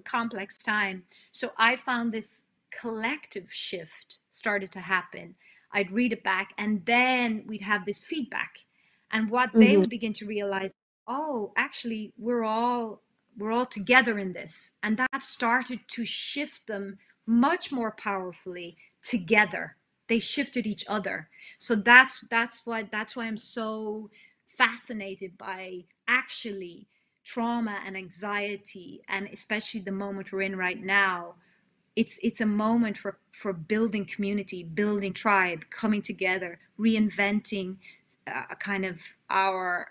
complex time. So I found this collective shift started to happen. I'd read it back and then we'd have this feedback. And what they would begin to realize, oh, actually, we're all together in this. And that started to shift them much more powerfully together. They shifted each other. So that's why I'm so fascinated by actually trauma and anxiety, and especially the moment we're in right now. It's a moment for building community, building tribe, coming together, reinventing a kind of our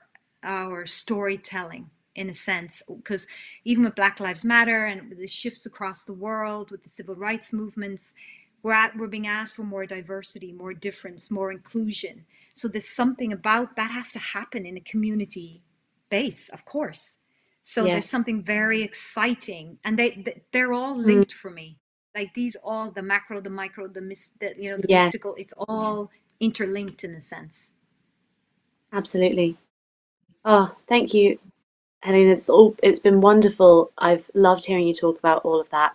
storytelling in a sense, because even with Black Lives Matter and with the shifts across the world, with the civil rights movements, we're being asked for more diversity, more difference, more inclusion. So there's something about that has to happen in a community base, of course. So there's something very exciting, and they're all linked for me. Like these all, the macro, the micro, the mystical, it's all interlinked in a sense.
Absolutely. Oh, thank you, Helena. It's been wonderful. I've loved hearing you talk about all of that.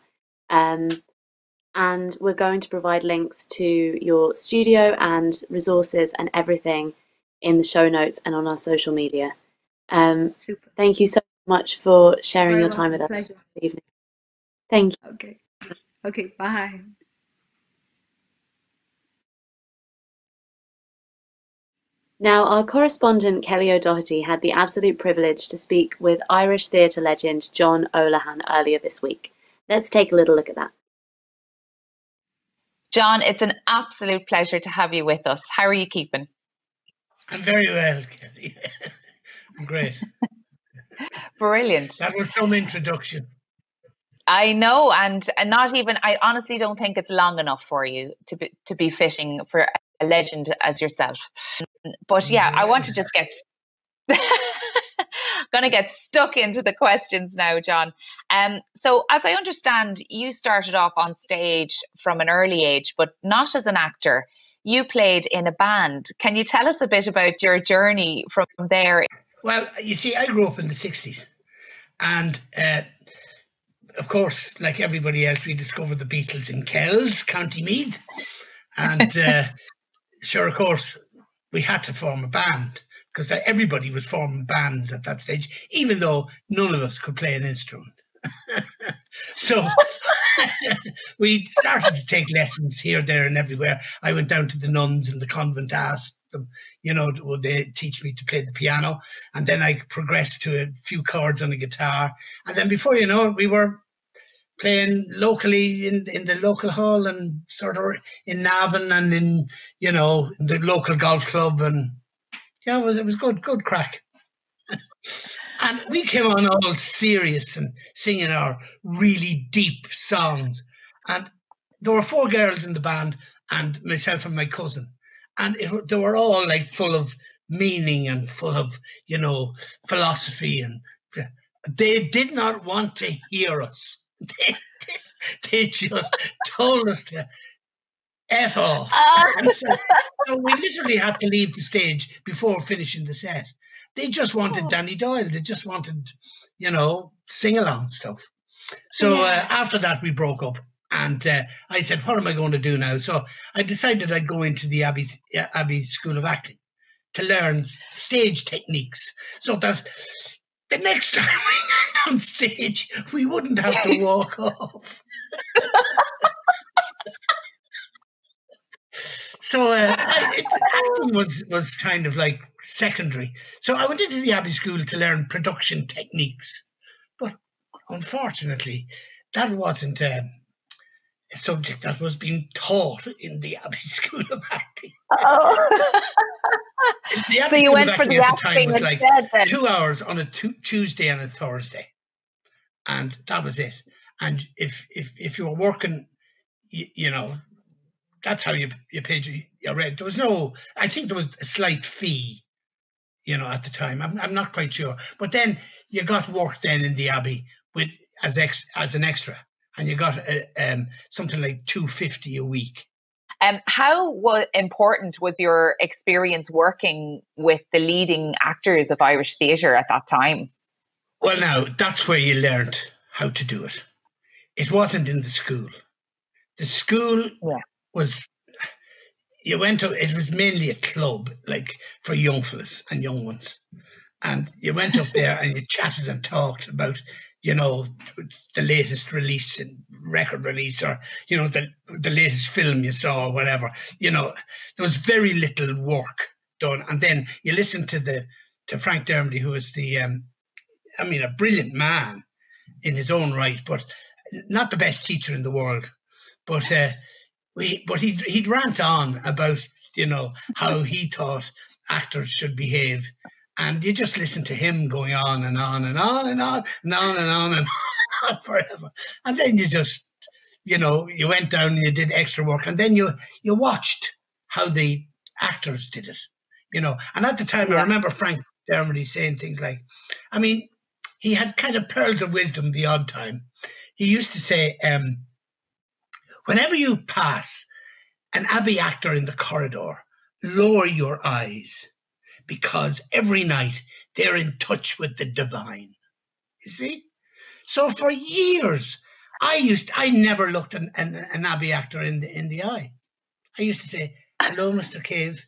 And we're going to provide links to your studio and resources and everything in the show notes and on our social media.
Super.
Thank you so much for sharing
Very
your time with us
pleasure.
this evening. Thank you.
Okay, bye.
Now, our correspondent Kelly O'Doherty had the absolute privilege to speak with Irish theatre legend John Olahan earlier this week. Let's take a little look at that.
John, it's an absolute pleasure to have you with us. How are you keeping?
I'm very well, Kelly. I'm great.
Brilliant.
That was some introduction.
I know, and not even, I honestly don't think it's long enough for you to be fitting for a legend as yourself. But yeah, I want to just get gonna get stuck into the questions now, John. So as I understand, you started off on stage from an early age, but not as an actor. You played in a band. Can you tell us a bit about your journey from there?
Well, you see, I grew up in the 60s, and of course, like everybody else, we discovered the Beatles in Kells, County Meath. And sure, of course, we had to form a band because everybody was forming bands at that stage, even though none of us could play an instrument. So we started to take lessons here, there, and everywhere. I went down to the nuns in the convent, asked them, would they teach me to play the piano? And then I progressed to a few chords on a guitar. And then before you know it, we were playing locally in the local hall and sort of in Navan and in the local golf club, and it was good crack. And we came on all serious and singing our really deep songs. And there were 4 girls in the band and myself and my cousin. And they were all like full of meaning and full of, philosophy. And they did not want to hear us. They just told us to F off. And so we literally had to leave the stage before finishing the set. They just wanted Danny Doyle. They just wanted, sing-along stuff. So after that, we broke up. And I said, what am I going to do now? So I decided I'd go into the Abbey School of Acting to learn stage techniques so that the next time we went on stage, we wouldn't have to walk off. So acting was kind of like secondary. So I went into the Abbey School to learn production techniques. But unfortunately, that wasn't a subject that was being taught in the Abbey School of Acting.
Oh.
The Abbey School of Acting at the time was like 2 hours on a Tuesday and a Thursday. And that was it. And if you were working, that's how you paid your rent. There was I think there was a slight fee, at the time. I'm not quite sure. But then you got work then in the Abbey as an extra, and you got something like $250 a week.
How important was your experience working with the leading actors of Irish theatre at that time?
Well, now, that's where you learned how to do it. It wasn't in the school. The school was, it was mainly a club, like for young fellas and young ones. And you went up there and you chatted and talked about, the latest release and record release, or, the latest film you saw or whatever. There was very little work done. And then you listened to Frank Dermody, who was a brilliant man in his own right, but not the best teacher in the world. But he'd rant on about, how he thought actors should behave. And you just listen to him going on and on and on and on and on and on and on forever. And then you just, you went down and you did extra work. And then you watched how the actors did it, And at the time, I remember Frank Dermody saying things like, he had kind of pearls of wisdom the odd time. He used to say, whenever you pass an Abbey actor in the corridor, lower your eyes, because every night they're in touch with the divine. You see? So for years, I never looked an Abbey actor in the eye. I used to say, hello, Mr. Cave.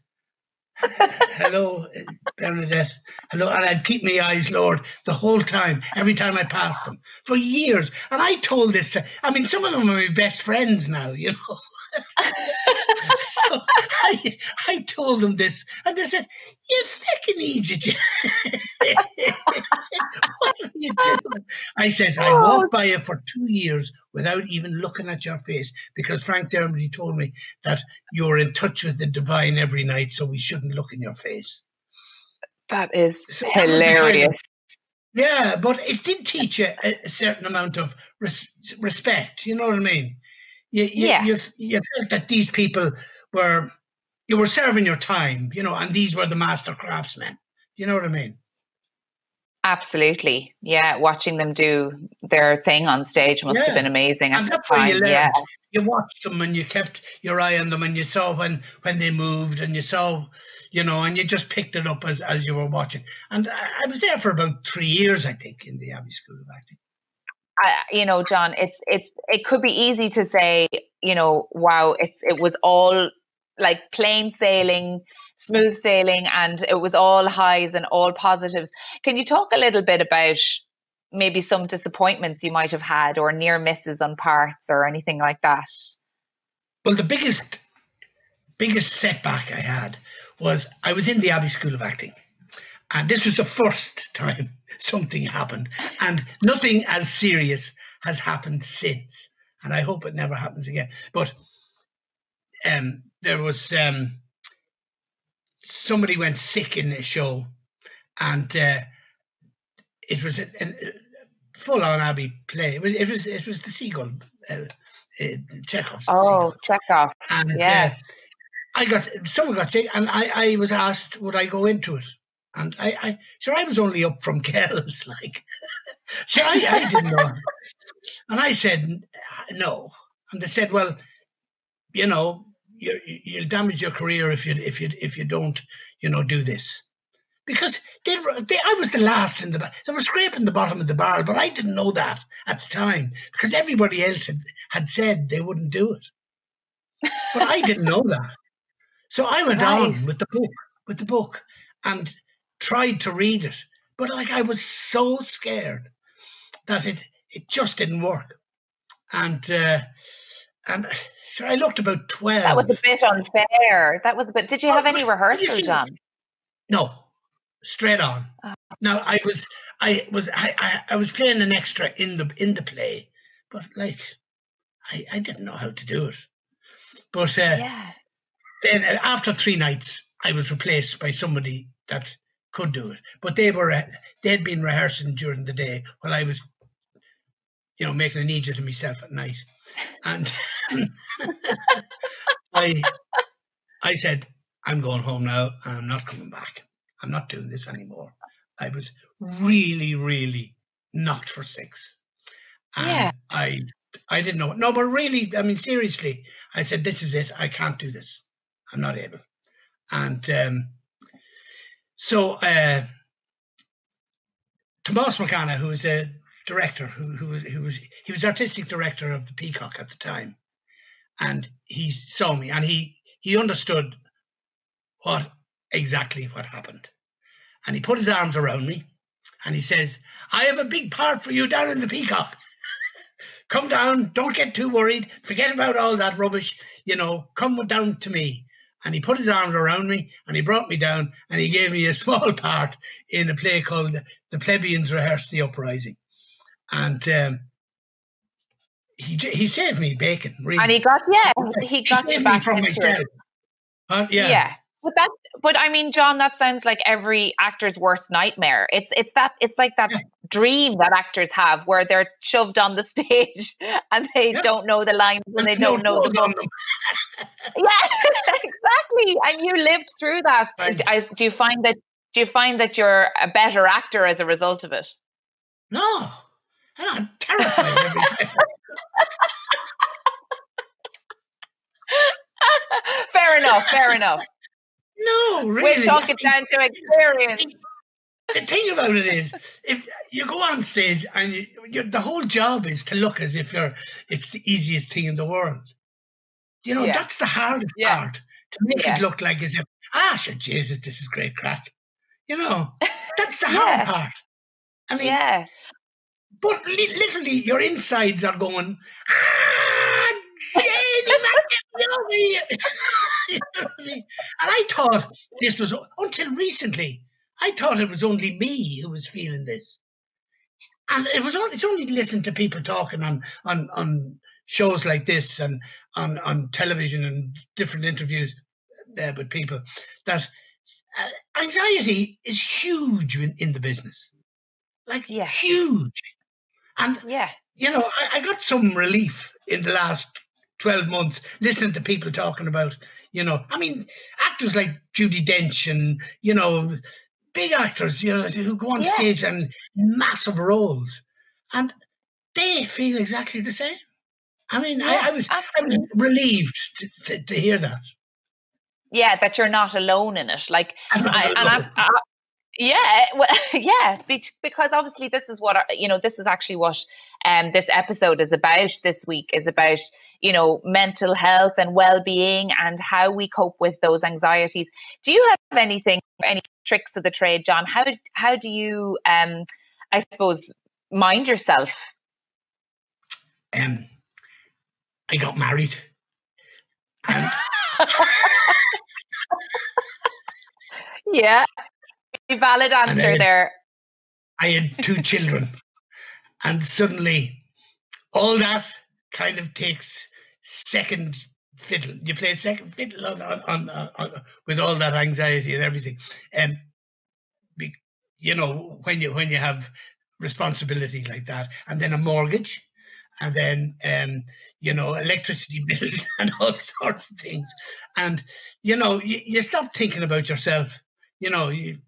Hello, Bernadette. Hello. And I'd keep my eyes lowered the whole time, every time I passed them, for years. And I told this some of them are my best friends now, So I told them this, and they said, you fucking idiot. What are you doing? I says, I walked by you for 2 years without even looking at your face, because Frank Dermody told me that you're in touch with the divine every night, so we shouldn't look in your face.
That is hilarious.
Yeah, but it did teach you a certain amount of respect. You know what I mean? You felt that these people you were serving your time, and these were the master craftsmen. You know what I mean?
Absolutely. Yeah, watching them do their thing on stage must have been amazing at
And
the
that's where you
time. Yeah.
learned. You watched them and you kept your eye on them and you saw when they moved and you saw, and you just picked it up as you were watching. And I was there for about 3 years, I think, in the Abbey School of Acting.
John, it could be easy to say, wow, it was all like plain sailing, smooth sailing, and it was all highs and all positives. Can you talk a little bit about maybe some disappointments you might have had or near misses on parts or anything like that?
Well, the biggest setback I had was I was in the Abbey School of Acting. And this was the first time something happened. And nothing as serious has happened since. And I hope it never happens again. But there was somebody went sick in the show. And it was a full-on Abbey play. It was the Seagull, Chekhov's Seagull.
Chekhov.
And
yeah.
someone got sick, and I was asked, would I go into it? And I was only up from Kells, like. So I didn't know. And I said, no. And they said, well, you'll damage your career if you don't, do this. Because I was the last in the, they were scraping the bottom of the barrel, but I didn't know that at the time because everybody else had said they wouldn't do it. But I didn't know that. So I went on with the book and tried to read it. But I was so scared that it just didn't work. And so I looked about 12.
That was a bit unfair. Did you have any rehearsal, John?
No, straight on. Oh. Now I was playing an extra in the play, but I didn't know how to do it. But then after 3 nights, I was replaced by somebody that could do it. But they'd been rehearsing during the day while I was, making an idiot of myself at night. And I said, I'm going home now and I'm not coming back. I'm not doing this anymore. I was really, really knocked for 6. And I didn't know. No, but really, I mean, seriously, I said, this is it. I can't do this. I'm not able. And so Tomas McCanna, who was a director, he was artistic director of the Peacock at the time, and he saw me and he understood exactly what happened, and he put his arms around me and he says, I have a big part for you down in the Peacock. Come down, don't get too worried, forget about all that rubbish, come down to me. And he put his arms around me and he brought me down and he gave me a small part in a play called The Plebeians Rehearse the Uprising. And he saved me bacon, really.
And he got
saved me from myself.
Yeah. But I mean, John, that sounds like every actor's worst nightmare. It's like that dream that actors have where they're shoved on the stage and they don't know the lines and they don't know the book. Yeah, exactly. And you lived through that. Do you find that you're a better actor as a result of it?
No, I'm terrified every time.
Fair enough.
No, really.
We'll talk it down to experience.
The thing about it is, if you go on stage and the whole job is to look as if it's the easiest thing in the world. That's the hardest part, to make it look like as if, sure, Jesus, this is great crack. That's the hard part. I mean, but literally your insides are going, Janie, get over here. You know what I mean? And I thought this was, until recently, I thought it was only me who was feeling this. And it's only listening to people talking on shows like this and on television and different interviews with people that anxiety is huge in the business. like huge. And, you know, I got some relief in the last 12 months listening to people talking about, you know, I mean, actors like Judi Dench and, you know, big actors, you know, who go on stage and massive roles. And they feel exactly the same. I mean, I was relieved to hear that.
Yeah, that you're not alone in it. Like, because obviously this is what, you know, this is actually what this episode is about this week, is about, you know, mental health and well-being and how we cope with those anxieties. Do you have any tricks of the trade, John? How do you, I suppose, mind yourself?
I got married. And
yeah, valid answer there.
I had 2 children, and suddenly all that kind of takes second fiddle. You play second fiddle on with all that anxiety and everything. You know, when you have responsibility like that, and then a mortgage, and then you know, electricity bills and all sorts of things, and you know, you stop thinking about yourself. You know, you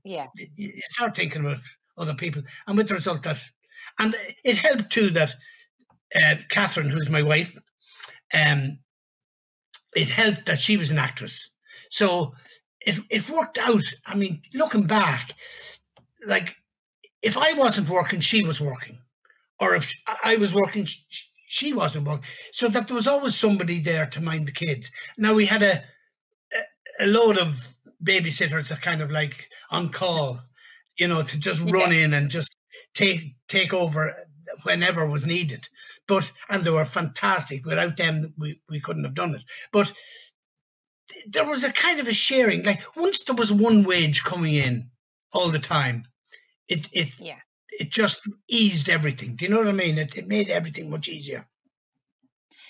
start thinking about other people, and with the result that, and it helped too that Catherine, who's my wife, it helped that she was an actress, so it worked out. I mean, looking back, like, if I wasn't working, she was working, or if I was working, she wasn't working, so that there was always somebody there to mind the kids. Now we had a load of babysitters that kind of like on call, you know, to just run in and just take over whenever was needed. And they were fantastic. Without them, we couldn't have done it. But there was a kind of a sharing. Like, once there was one wage coming in all the time, it just eased everything. Do you know what I mean? It made everything much easier.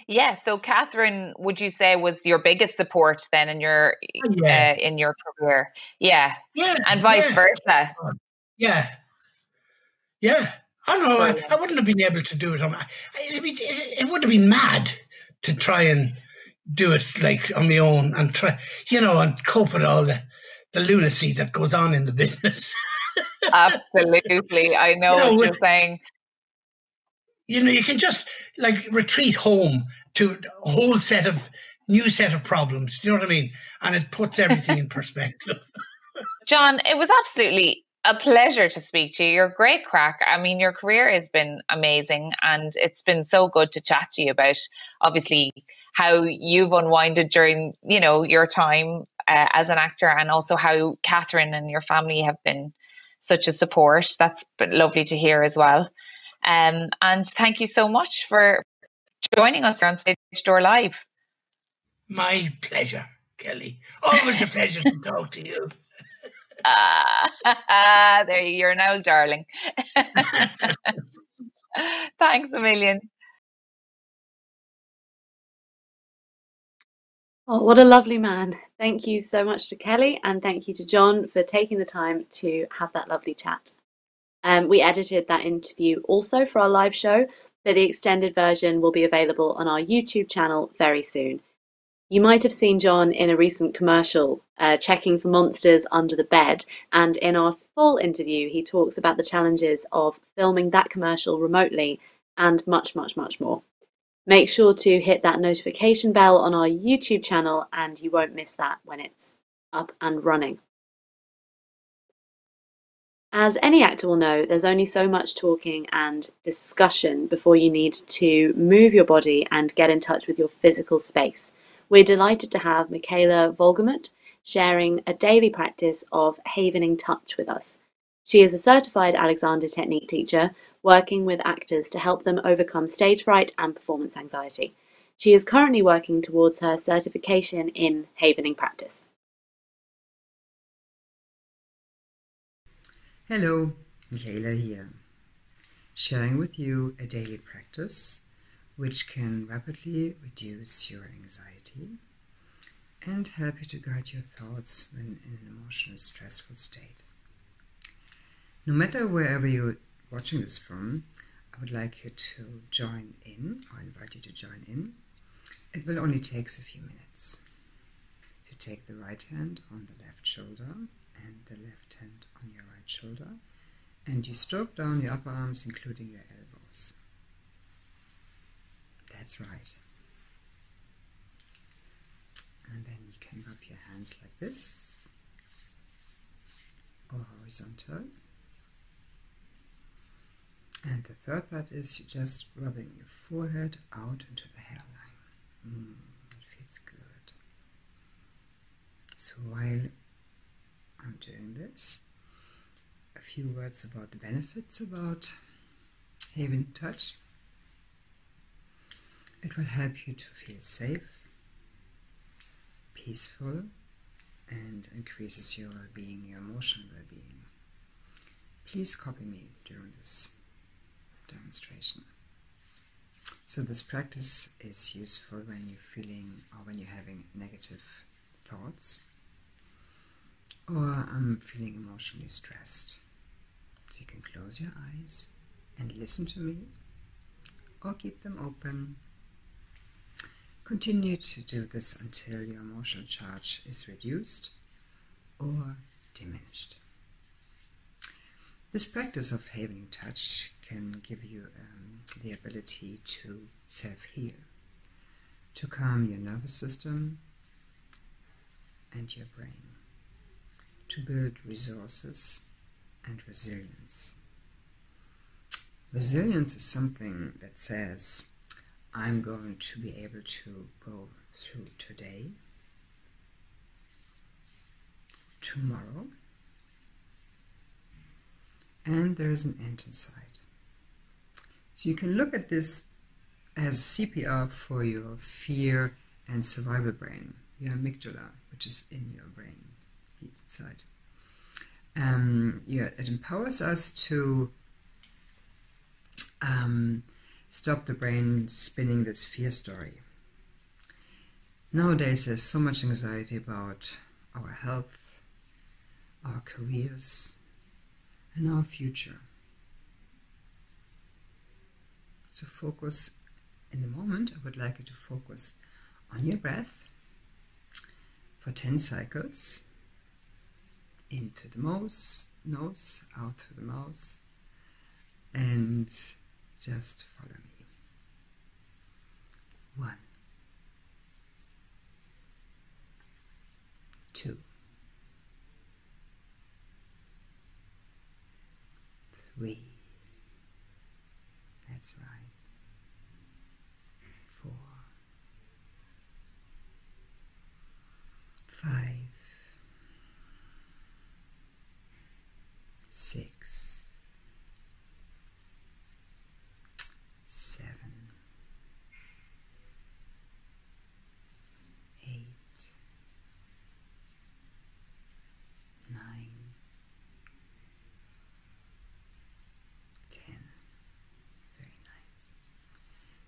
Yeah. So Catherine, would you say, was your biggest support then in your career? Yeah. And vice versa.
Yeah. I know. I wouldn't have been able to do it. It would have been mad to try and do it like on my own and try, you know, and cope with all the lunacy that goes on in the business.
Absolutely. I know what you're saying.
You know, you can just like retreat home to a whole new set of problems. Do you know what I mean? And it puts everything in perspective.
John, it was absolutely a pleasure to speak to you. You're great crack. I mean, your career has been amazing, and it's been so good to chat to you about, obviously, how you've unwinded during, you know, your time as an actor, and also how Catherine and your family have been such a support. That's been lovely to hear as well. And thank you so much for joining us here on Stage Door Live.
My pleasure, Kelly. Always a pleasure to talk to you.
There you're an old darling. Thanks a million.
Oh, what a lovely man. Thank you so much to Kelly, and thank you to John for taking the time to have that lovely chat. We edited that interview also for our live show, but the extended version will be available on our YouTube channel very soon. You might have seen John in a recent commercial checking for monsters under the bed, and in our full interview he talks about the challenges of filming that commercial remotely and much, much, much more. Make sure to hit that notification bell on our YouTube channel and you won't miss that when it's up and running. As any actor will know, there's only so much talking and discussion before you need to move your body and get in touch with your physical space. We're delighted to have Michaela Wohlgemuth sharing a daily practice of havening touch with us. She is a certified Alexander Technique teacher, working with actors to help them overcome stage fright and performance anxiety. She is currently working towards her certification in havening practice.
Hello, Michaela here, sharing with you a daily practice which can rapidly reduce your anxiety and help you to guide your thoughts when in an emotional, stressful state. No matter wherever you watching this from, I would like you to join in, or invite you to join in. It will only take a few minutes. So take the right hand on the left shoulder and the left hand on your right shoulder, and you stroke down your upper arms, including your elbows. That's right. And then you can rub your hands like this, or horizontal. And the third part is you just rubbing your forehead out into the hairline. It feels good. So while I'm doing this, a few words about the benefits about having touch. It will help you to feel safe, peaceful, and increases your well-being, your emotional well-being. Please copy me during this demonstration. So this practice is useful when you're feeling or when you're having negative thoughts, or I'm feeling emotionally stressed. So you can close your eyes and listen to me, or keep them open. Continue to do this until your emotional charge is reduced or diminished. This practice of having touch can give you the ability to self-heal, to calm your nervous system and your brain, to build resources and resilience. Resilience is something that says, I'm going to be able to go through today, tomorrow, and there's an end in sight. So you can look at this as CPR for your fear and survival brain, your amygdala, which is in your brain, deep inside. It empowers us to stop the brain spinning this fear story. Nowadays there's so much anxiety about our health, our careers, and our future. So focus in the moment. I would like you to focus on your breath for 10 cycles. Into the nose, out through the mouth, and just follow me. 1, 2, 3. That's right. 4, 5, 6, 7, 8, 9, 10. Very nice.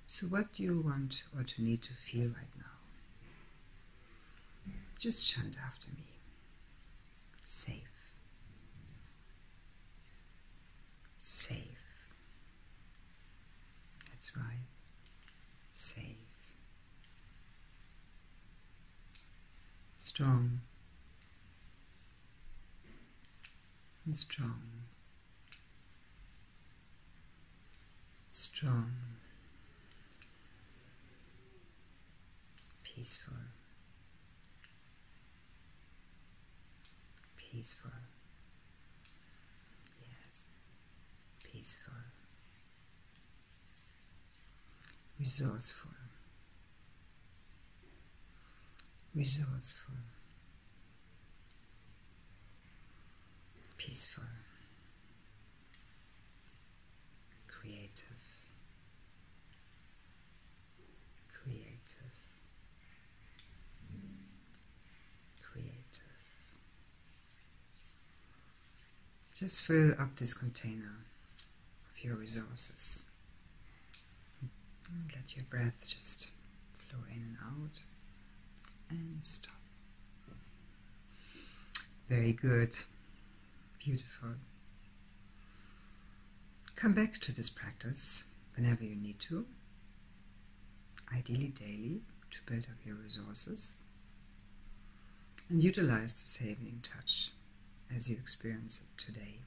So what do you want or to need to feel right now? Just chant after me. Safe. Safe. That's right. Safe. Strong. And strong. Strong. Peaceful. Peaceful. Yes. Peaceful. Resourceful. Resourceful. Peaceful. Creative. Creative. Creative. Just fill up this container of your resources. And let your breath just flow in and out and stop. Very good. Beautiful. Come back to this practice whenever you need to, ideally daily, to build up your resources, and utilize this havening touch as you experience it today.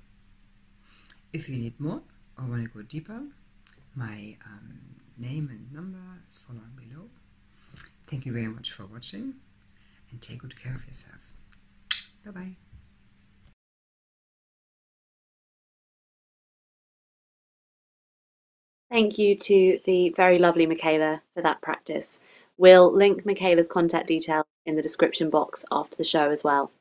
If you need more or want to go deeper, my name and number is following below. Thank you very much for watching, and take good care of yourself. Bye-bye.
Thank you to the very lovely Michaela for that practice. We'll link Michaela's contact details in the description box after the show as well.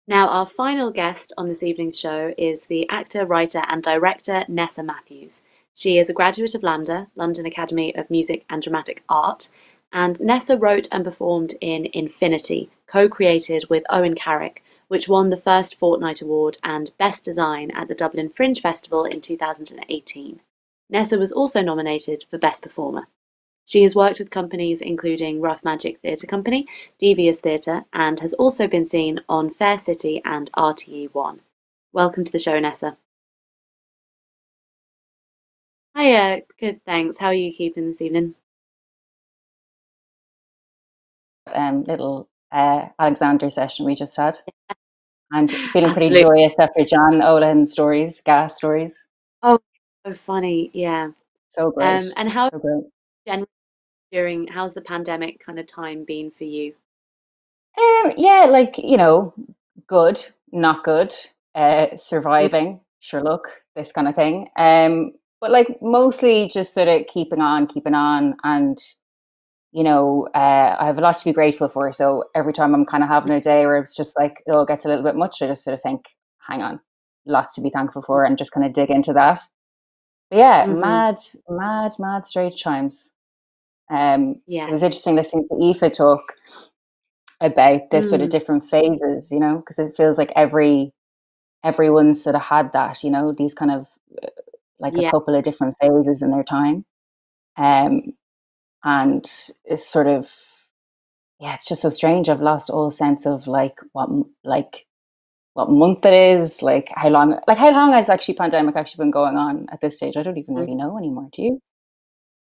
Now, our final guest on this evening's show is the actor, writer and director Nessa Matthews. She is a graduate of LAMDA, London Academy of Music and Dramatic Art, and Nessa wrote and performed in Infinity, co-created with Owen Carrick, which won the first Fortnight Award and Best Design at the Dublin Fringe Festival in 2018. Nessa was also nominated for Best Performer. She has worked with companies including Rough Magic Theatre Company, Devious Theatre, and has also been seen on Fair City and RTE1. Welcome to the show, Nessa. Hiya, good, thanks. How are you keeping this evening?
Little Alexander session we just had, and feeling pretty
Absolutely.
joyous after John Olahan stories, gas stories.
Oh, so funny, yeah.
So great.
And how
So great.
generally how's the pandemic kind of time been for you?
Yeah, like, you know, good, not good, surviving, sure look, this kind of thing. But like mostly just sort of keeping on, and you know, I have a lot to be grateful for. So every time I'm kind of having a day where it's just like it all gets a little bit much, I just sort of think, hang on, lots to be thankful for, and just kind of dig into that. But yeah, mad strange times. It was
Yes.
interesting listening to Aoife talk about the sort of different phases, you know, because it feels like everyone sort of had that, you know, these kind of like a
Yeah.
couple of different phases in their time. And it's sort of, yeah, it's just so strange. I've lost all sense of like what month it is, like how long has actually pandemic actually been going on at this stage? I don't even really know anymore. Do you?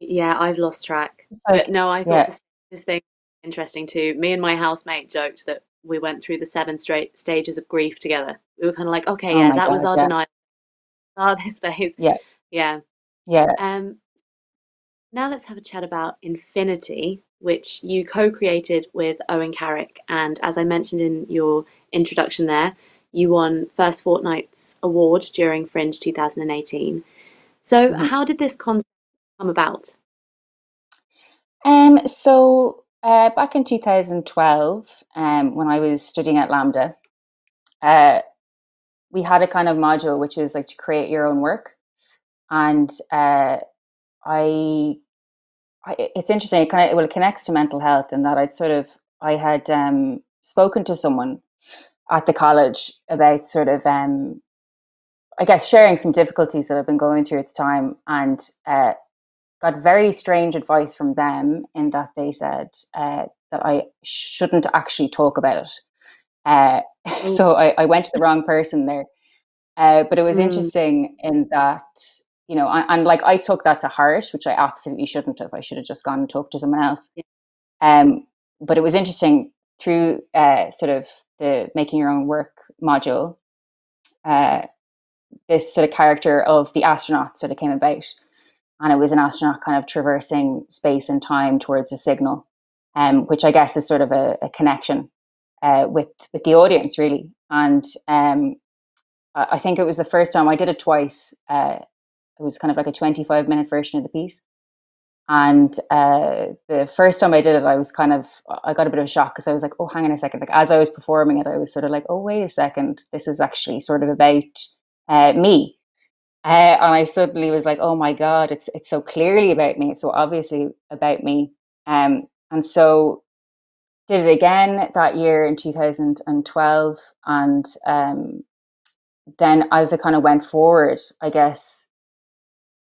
Yeah, I've lost track.
Like,
But no, I
yeah.
thought this thing was interesting too. Me and my housemate joked that we went through the 7 straight stages of grief together. We were kind of like, okay,
Oh
yeah,
my
that was
God,
our
yeah.
denial. This phase.
Yeah.
Yeah.
Yeah.
Now let's have a chat about Infinity, which you co-created with Owen Carrick. And as I mentioned in your introduction there, you won First Fortnight's Award during Fringe 2018. So how did this concept come about?
So back in 2012, when I was studying at LAMDA, we had a kind of module which is like to create your own work. And it's interesting. It connects to mental health, in that I had spoken to someone at the college about sort of, I guess, sharing some difficulties that I've been going through at the time, and got very strange advice from them, in that they said that I shouldn't actually talk about it. So I went to the wrong person there. But it was interesting in that, you know, and like I took that to heart, which I absolutely shouldn't have. I should have just gone and talked to someone else. But it was interesting through sort of the making your own work module. This sort of character of the astronaut sort of came about, and it was an astronaut kind of traversing space and time towards a signal, which I guess is sort of a connection with the audience, really. And I think it was the first time I did it twice. It was kind of like a 25-minute version of the piece. And the first time I did it, I got a bit of a shock, because I was like, oh, hang on a second. Like, as I was performing it, I was sort of like, oh, wait a second. This is actually sort of about me. And I suddenly was like, oh my God, it's so clearly about me. It's so obviously about me. And so did it again that year in 2012. And then as it kind of went forward, I guess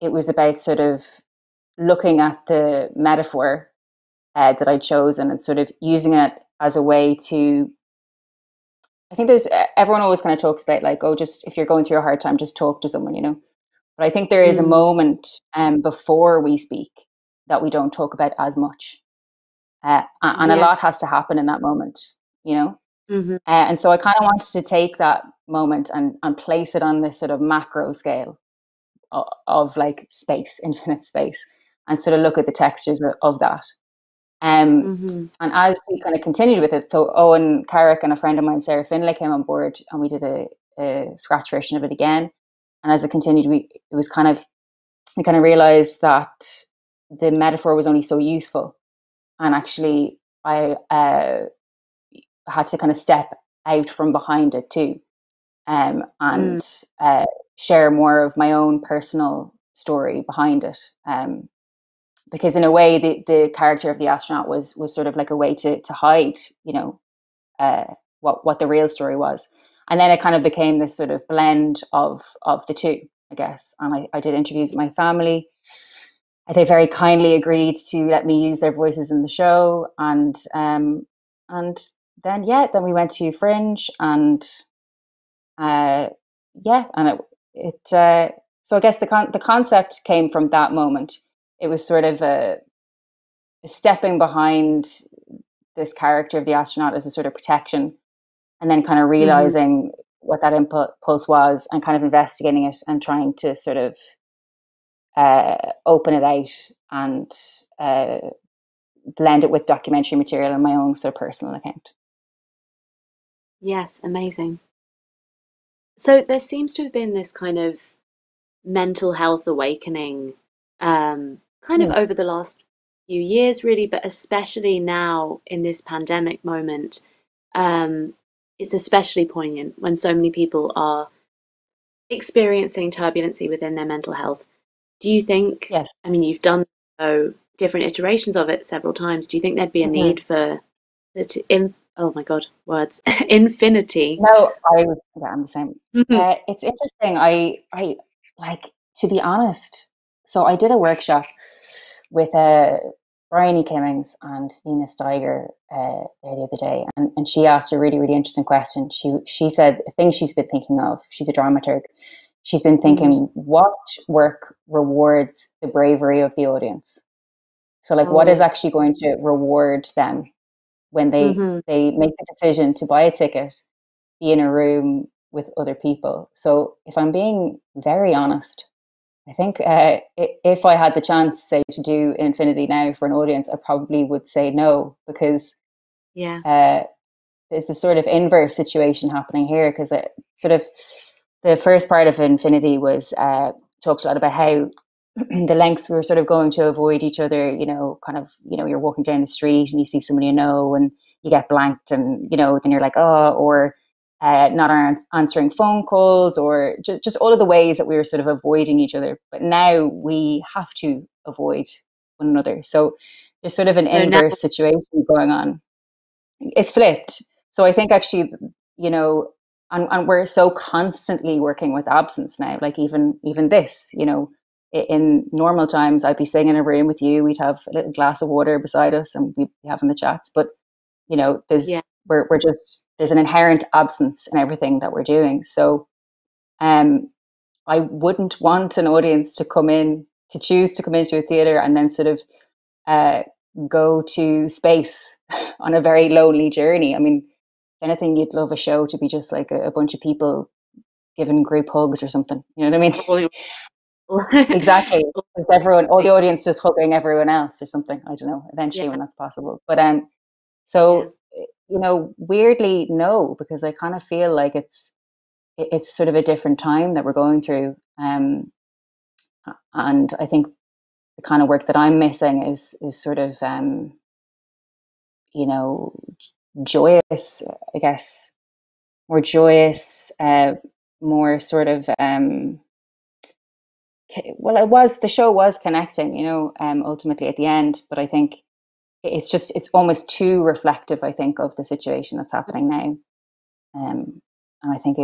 it was about sort of looking at the metaphor that I'd chosen and sort of using it as a way to, I think everyone always kind of talks about like, oh, just if you're going through a hard time, just talk to someone, you know. But I think there is a moment before we speak that we don't talk about as much. And a lot has to happen in that moment, you know. And so I kind of wanted to take that moment and place it on this sort of macro scale of like space, infinite space, and sort of look at the textures of that. And as we kind of continued with it, so Owen Carrick and a friend of mine, Sarah Finlay, came on board, and we did a scratch version of it again. And as it continued, we kind of realized that the metaphor was only so useful, and actually I had to kind of step out from behind it too, and share more of my own personal story behind it. Because in a way, the character of the astronaut was sort of like a way to hide, you know, what the real story was. And then it kind of became this sort of blend of the two, I guess. And I did interviews with my family. They very kindly agreed to let me use their voices in the show. And then we went to Fringe, and so I guess the concept came from that moment. It was sort of a stepping behind this character of the astronaut as a sort of protection, and then kind of realizing what that impulse was, and kind of investigating it and trying to sort of open it out and blend it with documentary material and my own sort of personal account.
Yes, amazing. So there seems to have been this kind of mental health awakening kind of over the last few years, really, but especially now in this pandemic moment. It's especially poignant when so many people are experiencing turbulency within their mental health. Do you think,
yes.
I mean, you've done different iterations of it several times. Do you think there'd be a need for oh my God, words, infinity?
No, I'm the same. It's interesting. I like, to be honest. So I did a workshop with Bryony Kimmings and Nina Steiger the other day, and she asked a really, really interesting question. She said a thing she's been thinking of. She's a dramaturg. She's been thinking, what work rewards the bravery of the audience? So, like, what is actually going to reward them when they make the decision to buy a ticket, be in a room with other people? So if I'm being very honest, I think if I had the chance, say, to do Infinity now for an audience, I probably would say no, because there's a sort of inverse situation happening here, because sort of the first part of Infinity was talks a lot about how the lengths we were sort of going to avoid each other, you know, kind of, you know, you're walking down the street and you see someone you know and you get blanked, and, you know, then you're like, oh, or not answering phone calls, or just all of the ways that we were sort of avoiding each other. But now we have to avoid one another. So there's sort of an inverse situation going on. It's flipped. So I think actually, you know, and we're so constantly working with absence now, like even this, you know, in normal times, I'd be sitting in a room with you, we'd have a little glass of water beside us and we'd be having the chats. But, you know, we're just, there's an inherent absence in everything that we're doing. So I wouldn't want an audience to choose to come into a theatre and then sort of go to space on a very lonely journey. I mean, if anything, you'd love a show to be just like a bunch of people giving group hugs or something. You know what I mean? Exactly. Because all the audience just hugging everyone else or something. I don't know, eventually when that's possible. But you know, weirdly, no, because I kind of feel like it's sort of a different time that we're going through. And I think the kind of work that I'm missing is sort of, you know, joyous, I guess, more joyous, more sort of, the show was connecting, you know, ultimately at the end, but I think it's almost too reflective, I think, of the situation that's happening now. And I think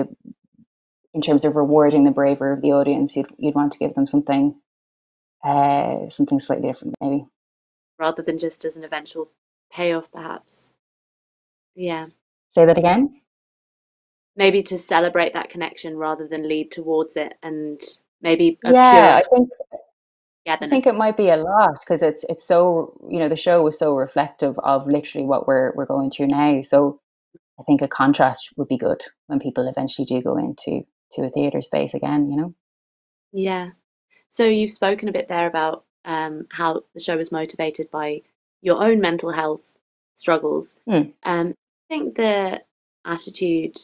in terms of rewarding the bravery of the audience, you'd want to give them something slightly different, maybe.
Rather than just as an eventual payoff, perhaps. Yeah.
Say that again?
Maybe to celebrate that connection rather than lead towards it, and maybe a
Yeah,
pure
I think it might be a lot, because it's so, the show was so reflective of literally what we're going through now. So I think a contrast would be good when people eventually do go into a theatre space again,
Yeah. So you've spoken a bit there about how the show was motivated by your own mental health struggles. I think the attitude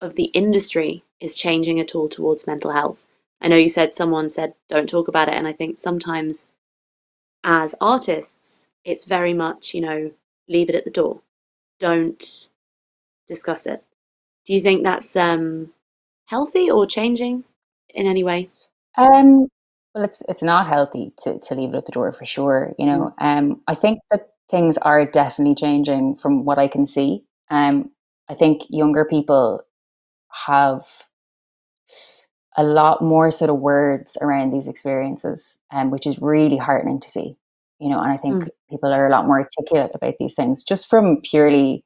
of the industry is changing at all towards mental health. I know you said someone said don't talk about it, and I think sometimes as artists it's very much, leave it at the door. Don't discuss it. Do you think that's healthy or changing in any way?
Well, it's not healthy to leave it at the door, for sure. I think that things are definitely changing from what I can see. I think younger people have a lot more sort of words around these experiences, which is really heartening to see. And I think people are a lot more articulate about these things just from purely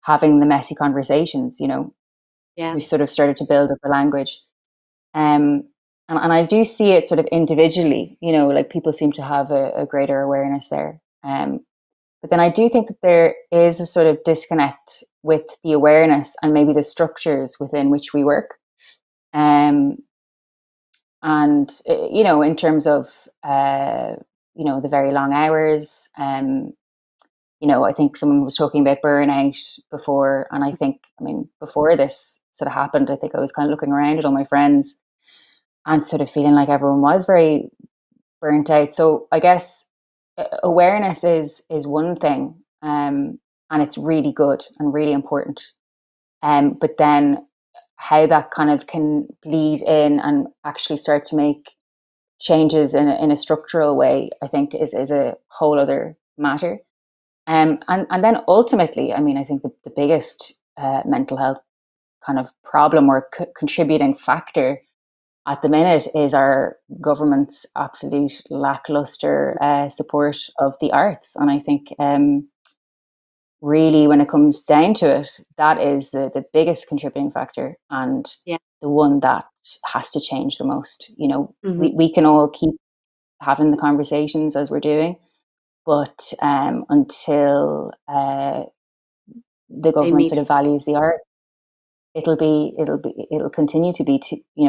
having the messy conversations.
Yeah.
We sort of started to build up a language. And I do see it sort of individually, like people seem to have a greater awareness there. But then I do think that there is a sort of disconnect with the awareness and maybe the structures within which we work. And, in terms of, the very long hours, I think someone was talking about burnout before. And I think, before this sort of happened, I think I was kind of looking around at all my friends and sort of feeling like everyone was very burnt out. So I guess awareness is one thing, and it's really good and really important. But then how that kind of can bleed in and actually start to make changes in a structural way, I think is a whole other matter. And then ultimately, I think the biggest mental health kind of problem or contributing factor at the minute is our government's absolute lackluster support of the arts. And I think really, when it comes down to it, that is the biggest contributing factor, and the one that has to change the most. We can all keep having the conversations as we're doing, but until the government sort of values the art, it'll continue to be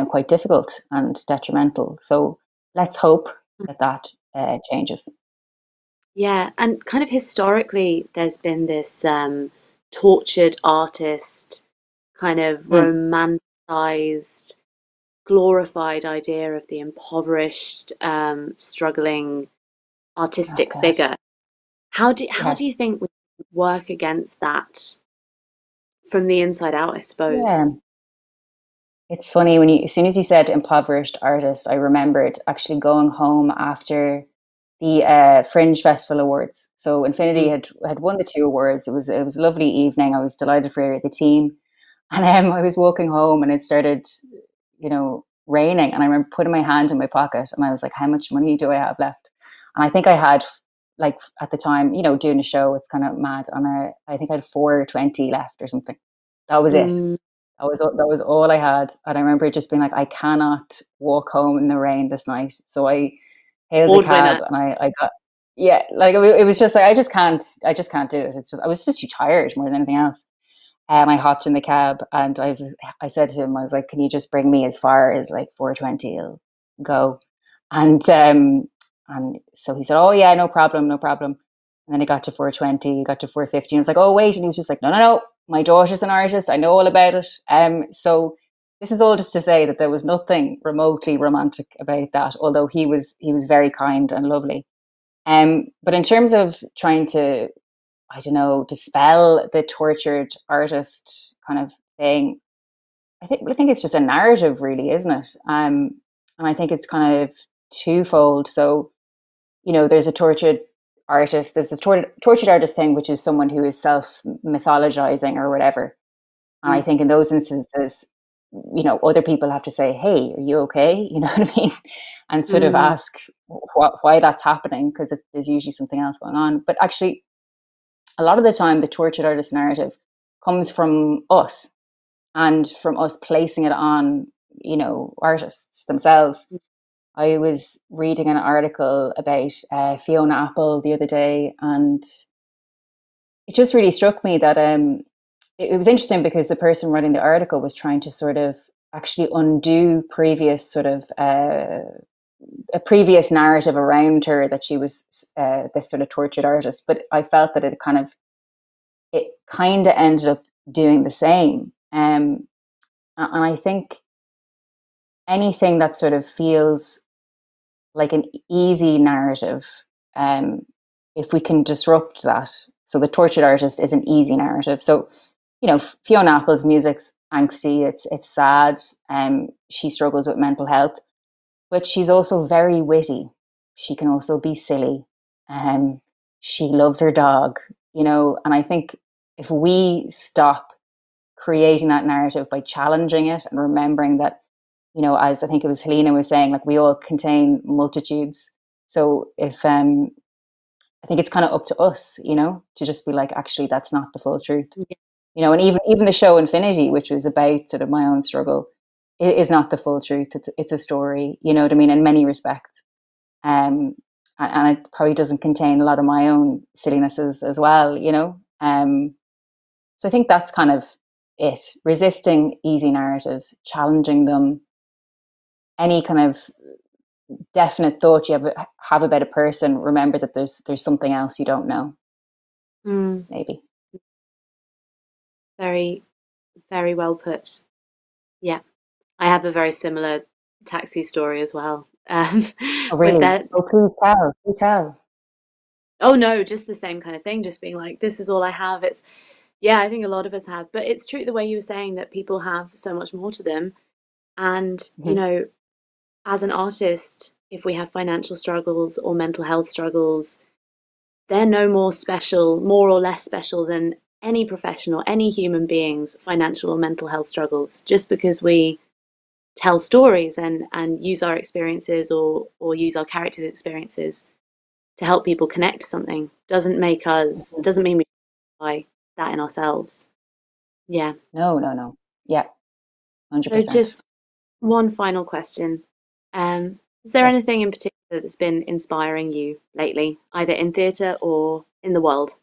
quite difficult and detrimental. So let's hope that changes.
Yeah, and kind of historically, there's been this tortured artist, kind of romanticized, glorified idea of the impoverished, struggling artistic figure. How do you think we work against that from the inside out, I suppose?
Yeah. It's funny, as soon as you said impoverished artist, I remembered actually going home after the Fringe Festival Awards. So Infinity had won the 2 awards. It was a lovely evening. I was delighted for the team, and I was walking home, and it started, raining. And I remember putting my hand in my pocket, and I was like, "How much money do I have left?" And I think I had, like, at the time, doing a show, it's kind of mad. I think I had $4.20 left or something. That was it. That was all I had. And I remember just being like, I cannot walk home in the rain this night. So I hailed a cab, and I got, like it was just like, I just can't do it. I was just too tired more than anything else. I hopped in the cab, and I said to him, I was like, can you just bring me as far as like 420? I'll go. And so he said, oh yeah, no problem. And then he got to 420, he got to 450. And I was like, oh wait. And he was just like, no. My daughter's an artist. I know all about it. So this is all just to say that there was nothing remotely romantic about that, although he was very kind and lovely. But in terms of trying to, I don't know, dispel the tortured artist kind of thing, I think it's just a narrative, really, isn't it? And I think it's kind of twofold. So, there's a tortured artist, there's a tortured artist thing, which is someone who is self-mythologizing or whatever. And I think in those instances, other people have to say, hey, are you okay? You know what I mean? And sort of ask why that's happening, because there's usually something else going on. But actually, a lot of the time, the tortured artist narrative comes from us, and from us placing it on, artists themselves. I was reading an article about Fiona Apple the other day, and it just really struck me that it was interesting, because the person writing the article was trying to sort of actually undo previous sort of a previous narrative around her, that she was this sort of tortured artist. But I felt that it kind of ended up doing the same. And I think anything that sort of feels like an easy narrative, if we can disrupt that. So the tortured artist is an easy narrative. So, Fiona Apple's music's angsty, it's sad, she struggles with mental health, but she's also very witty. She can also be silly. She loves her dog, and I think if we stop creating that narrative by challenging it and remembering that, as I think it was Helena was saying, like, we all contain multitudes. So if I think it's kind of up to us, to just be like, actually, that's not the full truth. Yeah. And even the show Infinity, which was about sort of my own struggle, it is not the full truth. It's a story, you know what I mean, in many respects. And it probably doesn't contain a lot of my own sillinesses as well, So I think that's kind of it. Resisting easy narratives, challenging them. Any kind of definite thought you have about a person, remember that there's something else you don't know. Maybe.
Very, very well put. Yeah. I have a very similar taxi story as well.
Oh, really? Please tell.
Oh, no, just the same kind of thing. Just being like, this is all I have. I think a lot of us have. But it's true the way you were saying that people have so much more to them. And, as an artist, if we have financial struggles or mental health struggles, they're no more or less special than any professional, any human being's financial or mental health struggles. Just because we tell stories and use our experiences or use our characters' experiences to help people connect to something doesn't mean we buy that in ourselves. Yeah.
No. Yeah. 100%.
So just one final question. Is there anything in particular that's been inspiring you lately, either in theatre or in the world?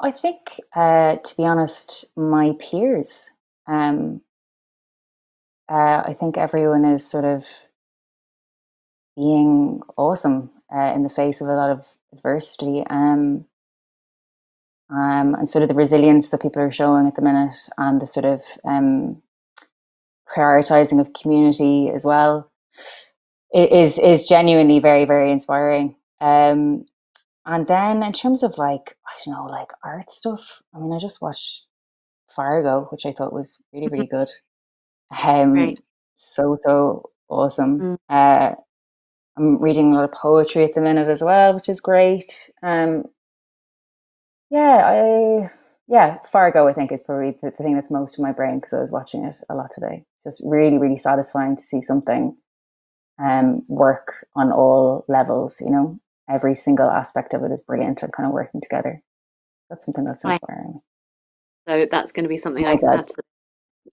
I think, to be honest, my peers. I think everyone is sort of being awesome in the face of a lot of adversity, and sort of the resilience that people are showing at the minute, and the sort of prioritizing of community as well, is genuinely very, very inspiring. And then in terms of like art stuff, I mean, I just watched Fargo, which I thought was really, really good.
Right.
So awesome. I'm reading a lot of poetry at the minute as well, which is great. Fargo, I think, is probably the thing that's most in my brain, because I was watching it a lot today. It's just really, really satisfying to see something work on all levels, every single aspect of it is brilliant and kind of working together. That's something that's inspiring.
So that's going to be something I can add to.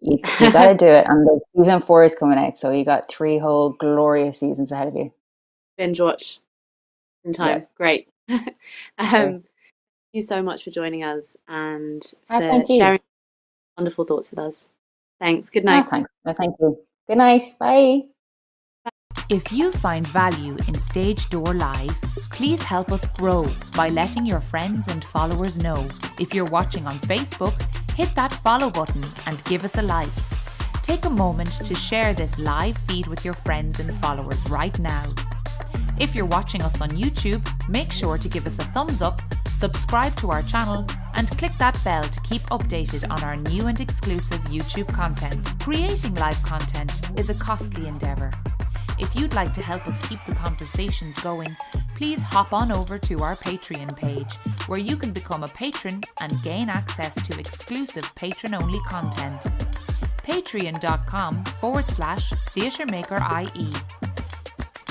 You got to do it. And the season 4 is coming out, so you got 3 whole glorious seasons ahead of you.
Binge watch in time. Yeah. Great. Thank you so much for joining us and for sharing wonderful thoughts with us. Thanks. Good night.
Thanks. Thank you. Good night. Bye.
If you find value in Stage Door Live, please help us grow by letting your friends and followers know. If you're watching on Facebook, hit that follow button and give us a like. Take a moment to share this live feed with your friends and followers right now. If you're watching us on YouTube, make sure to give us a thumbs up, subscribe to our channel, and click that bell to keep updated on our new and exclusive YouTube content. Creating live content is a costly endeavour. If you'd like to help us keep the conversations going, please hop on over to our Patreon page, where you can become a patron and gain access to exclusive patron-only content. Patreon.com/TheatreMaker.ie.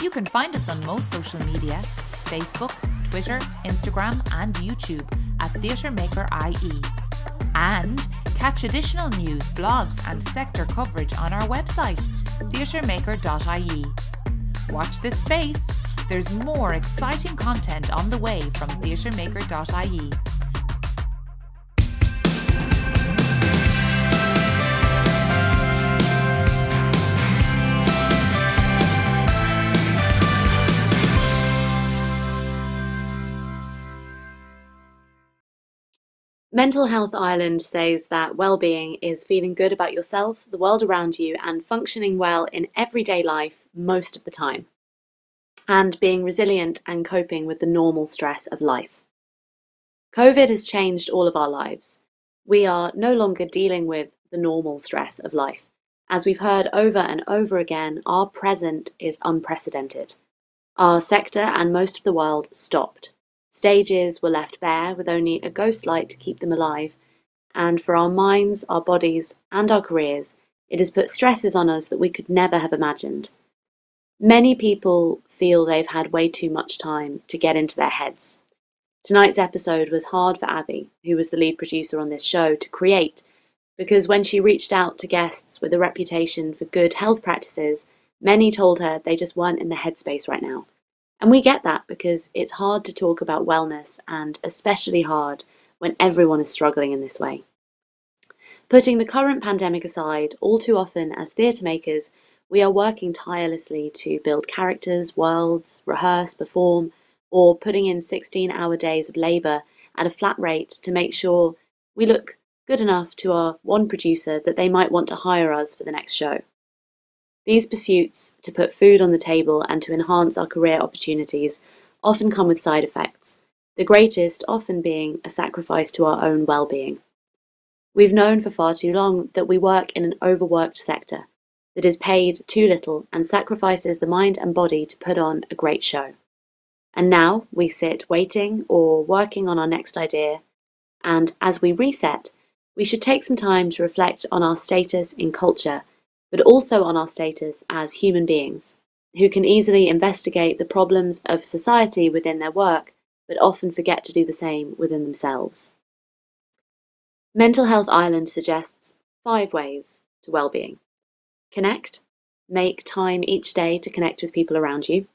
You can find us on most social media, Facebook, Twitter, Instagram and YouTube at TheatreMaker.ie. And catch additional news, blogs and sector coverage on our website, TheatreMaker.ie. Watch this space. There's more exciting content on the way from TheatreMaker.ie.
Mental Health Ireland says that well-being is feeling good about yourself, the world around you, and functioning well in everyday life most of the time, and being resilient and coping with the normal stress of life. COVID has changed all of our lives. We are no longer dealing with the normal stress of life. As we've heard over and over again, our present is unprecedented. Our sector and most of the world stopped. Stages were left bare with only a ghost light to keep them alive, and for our minds, our bodies, and our careers, it has put stresses on us that we could never have imagined. Many people feel they've had way too much time to get into their heads. Tonight's episode was hard for Abby, who was the lead producer on this show, to create, because when she reached out to guests with a reputation for good health practices, many told her they just weren't in the headspace right now. And we get that because it's hard to talk about wellness, and especially hard when everyone is struggling in this way. Putting the current pandemic aside, all too often as theatre makers, we are working tirelessly to build characters, worlds, rehearse, perform, or putting in 16-hour days of labour at a flat rate to make sure we look good enough to our one producer that they might want to hire us for the next show. These pursuits to put food on the table and to enhance our career opportunities often come with side effects, the greatest often being a sacrifice to our own well-being. We've known for far too long that we work in an overworked sector that is paid too little and sacrifices the mind and body to put on a great show. And now we sit waiting or working on our next idea, and as we reset, we should take some time to reflect on our status in culture, but also on our status as human beings, who can easily investigate the problems of society within their work, but often forget to do the same within themselves. Mental Health Ireland suggests 5 ways to well-being. Connect. Make time each day to connect with people around you.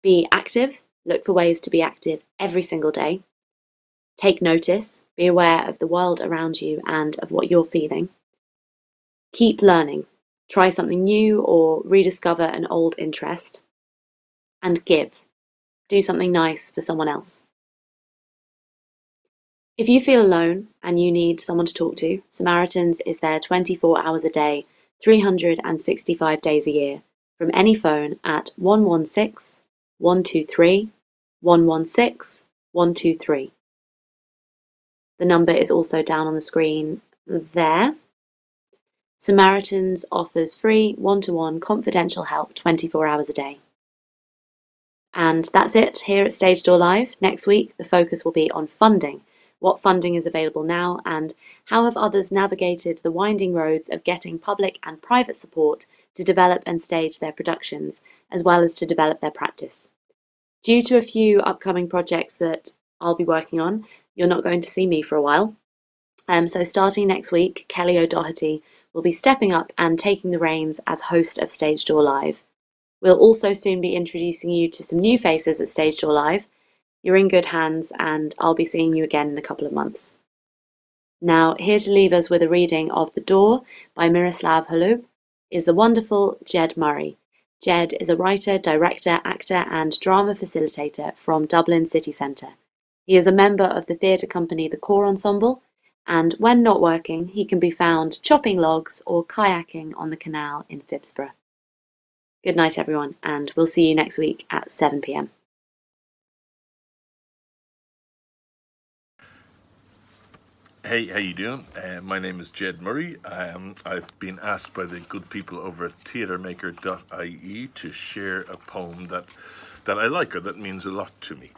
Be active. Look for ways to be active every single day. Take notice. Be aware of the world around you and of what you're feeling. Keep learning. Try something new or rediscover an old interest. And give. Do something nice for someone else. If you feel alone and you need someone to talk to, Samaritans is there 24 hours a day, 365 days a year, from any phone at 116 123 116 123. The number is also down on the screen there. Samaritans offers free one-to-one confidential help 24 hours a day. And that's it here at Stage Door Live. Next week, the focus will be on funding. What funding is available now, and how have others navigated the winding roads of getting public and private support to develop and stage their productions, as well as to develop their practice. Due to a few upcoming projects that I'll be working on, you're not going to see me for a while. So starting next week, Kelly O'Doherty will be stepping up and taking the reins as host of Stage Door Live. We'll also soon be introducing you to some new faces at Stage Door Live. You're in good hands, and I'll be seeing you again in a couple of months. Now, here to leave us with a reading of The Door by Miroslav Holub is the wonderful Jed Murray. Jed is a writer, director, actor and drama facilitator from Dublin City Centre. He is a member of the theatre company The Core Ensemble, and when not working, he can be found chopping logs or kayaking on the canal in Phibsborough. Good night, everyone, and we'll see you next week at 7 p.m.
Hey, how you doing? My name is Jed Murray. I've been asked by the good people over at TheatreMaker.ie to share a poem that I like, or that means a lot to me.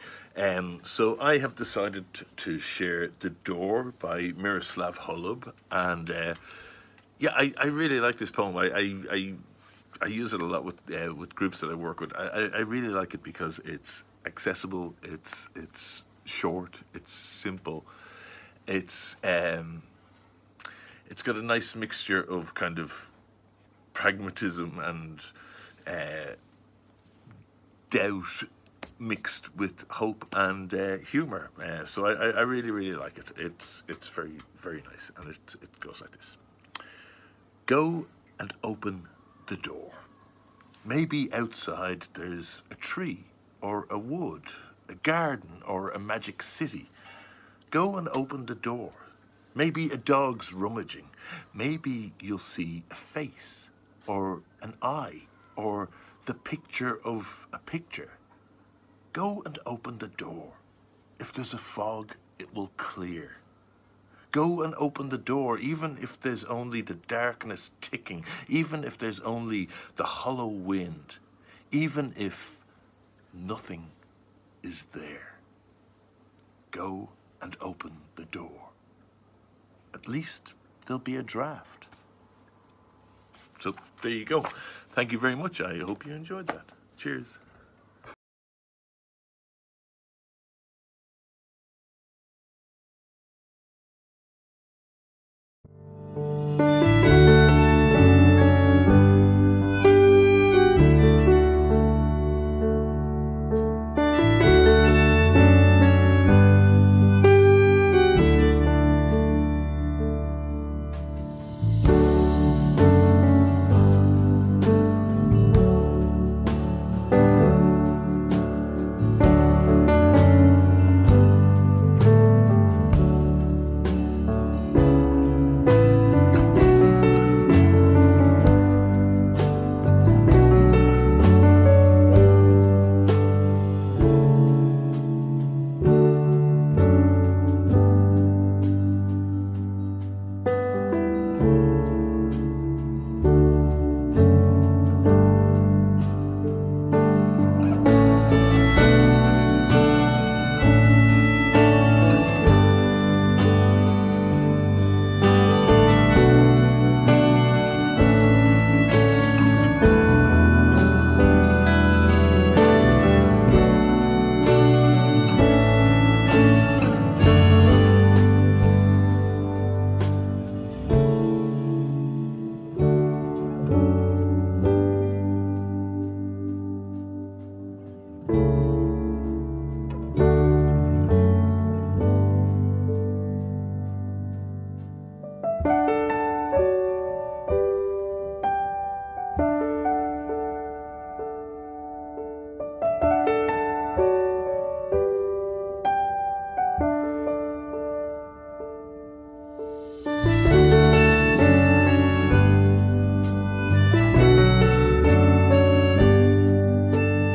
So I have decided to share The Door by Miroslav Holub, and yeah, I really like this poem. I use it a lot with groups that I work with. I really like it because it's accessible, it's short, it's simple. It's got a nice mixture of kind of pragmatism and doubt mixed with hope and humor. So I really, really like it. It's very, very nice, and it goes like this. Go and open the door. Maybe outside there's a tree or a wood, a garden or a magic city. Go and open the door. Maybe a dog's rummaging. Maybe you'll see a face, or an eye, or the picture of a picture. Go and open the door. If there's a fog, it will clear. Go and open the door, even if there's only the darkness ticking, even if there's only the hollow wind, even if nothing is there. Go and open the door. At least there'll be a draft. So there you go. Thank you very much. I hope you enjoyed that. Cheers.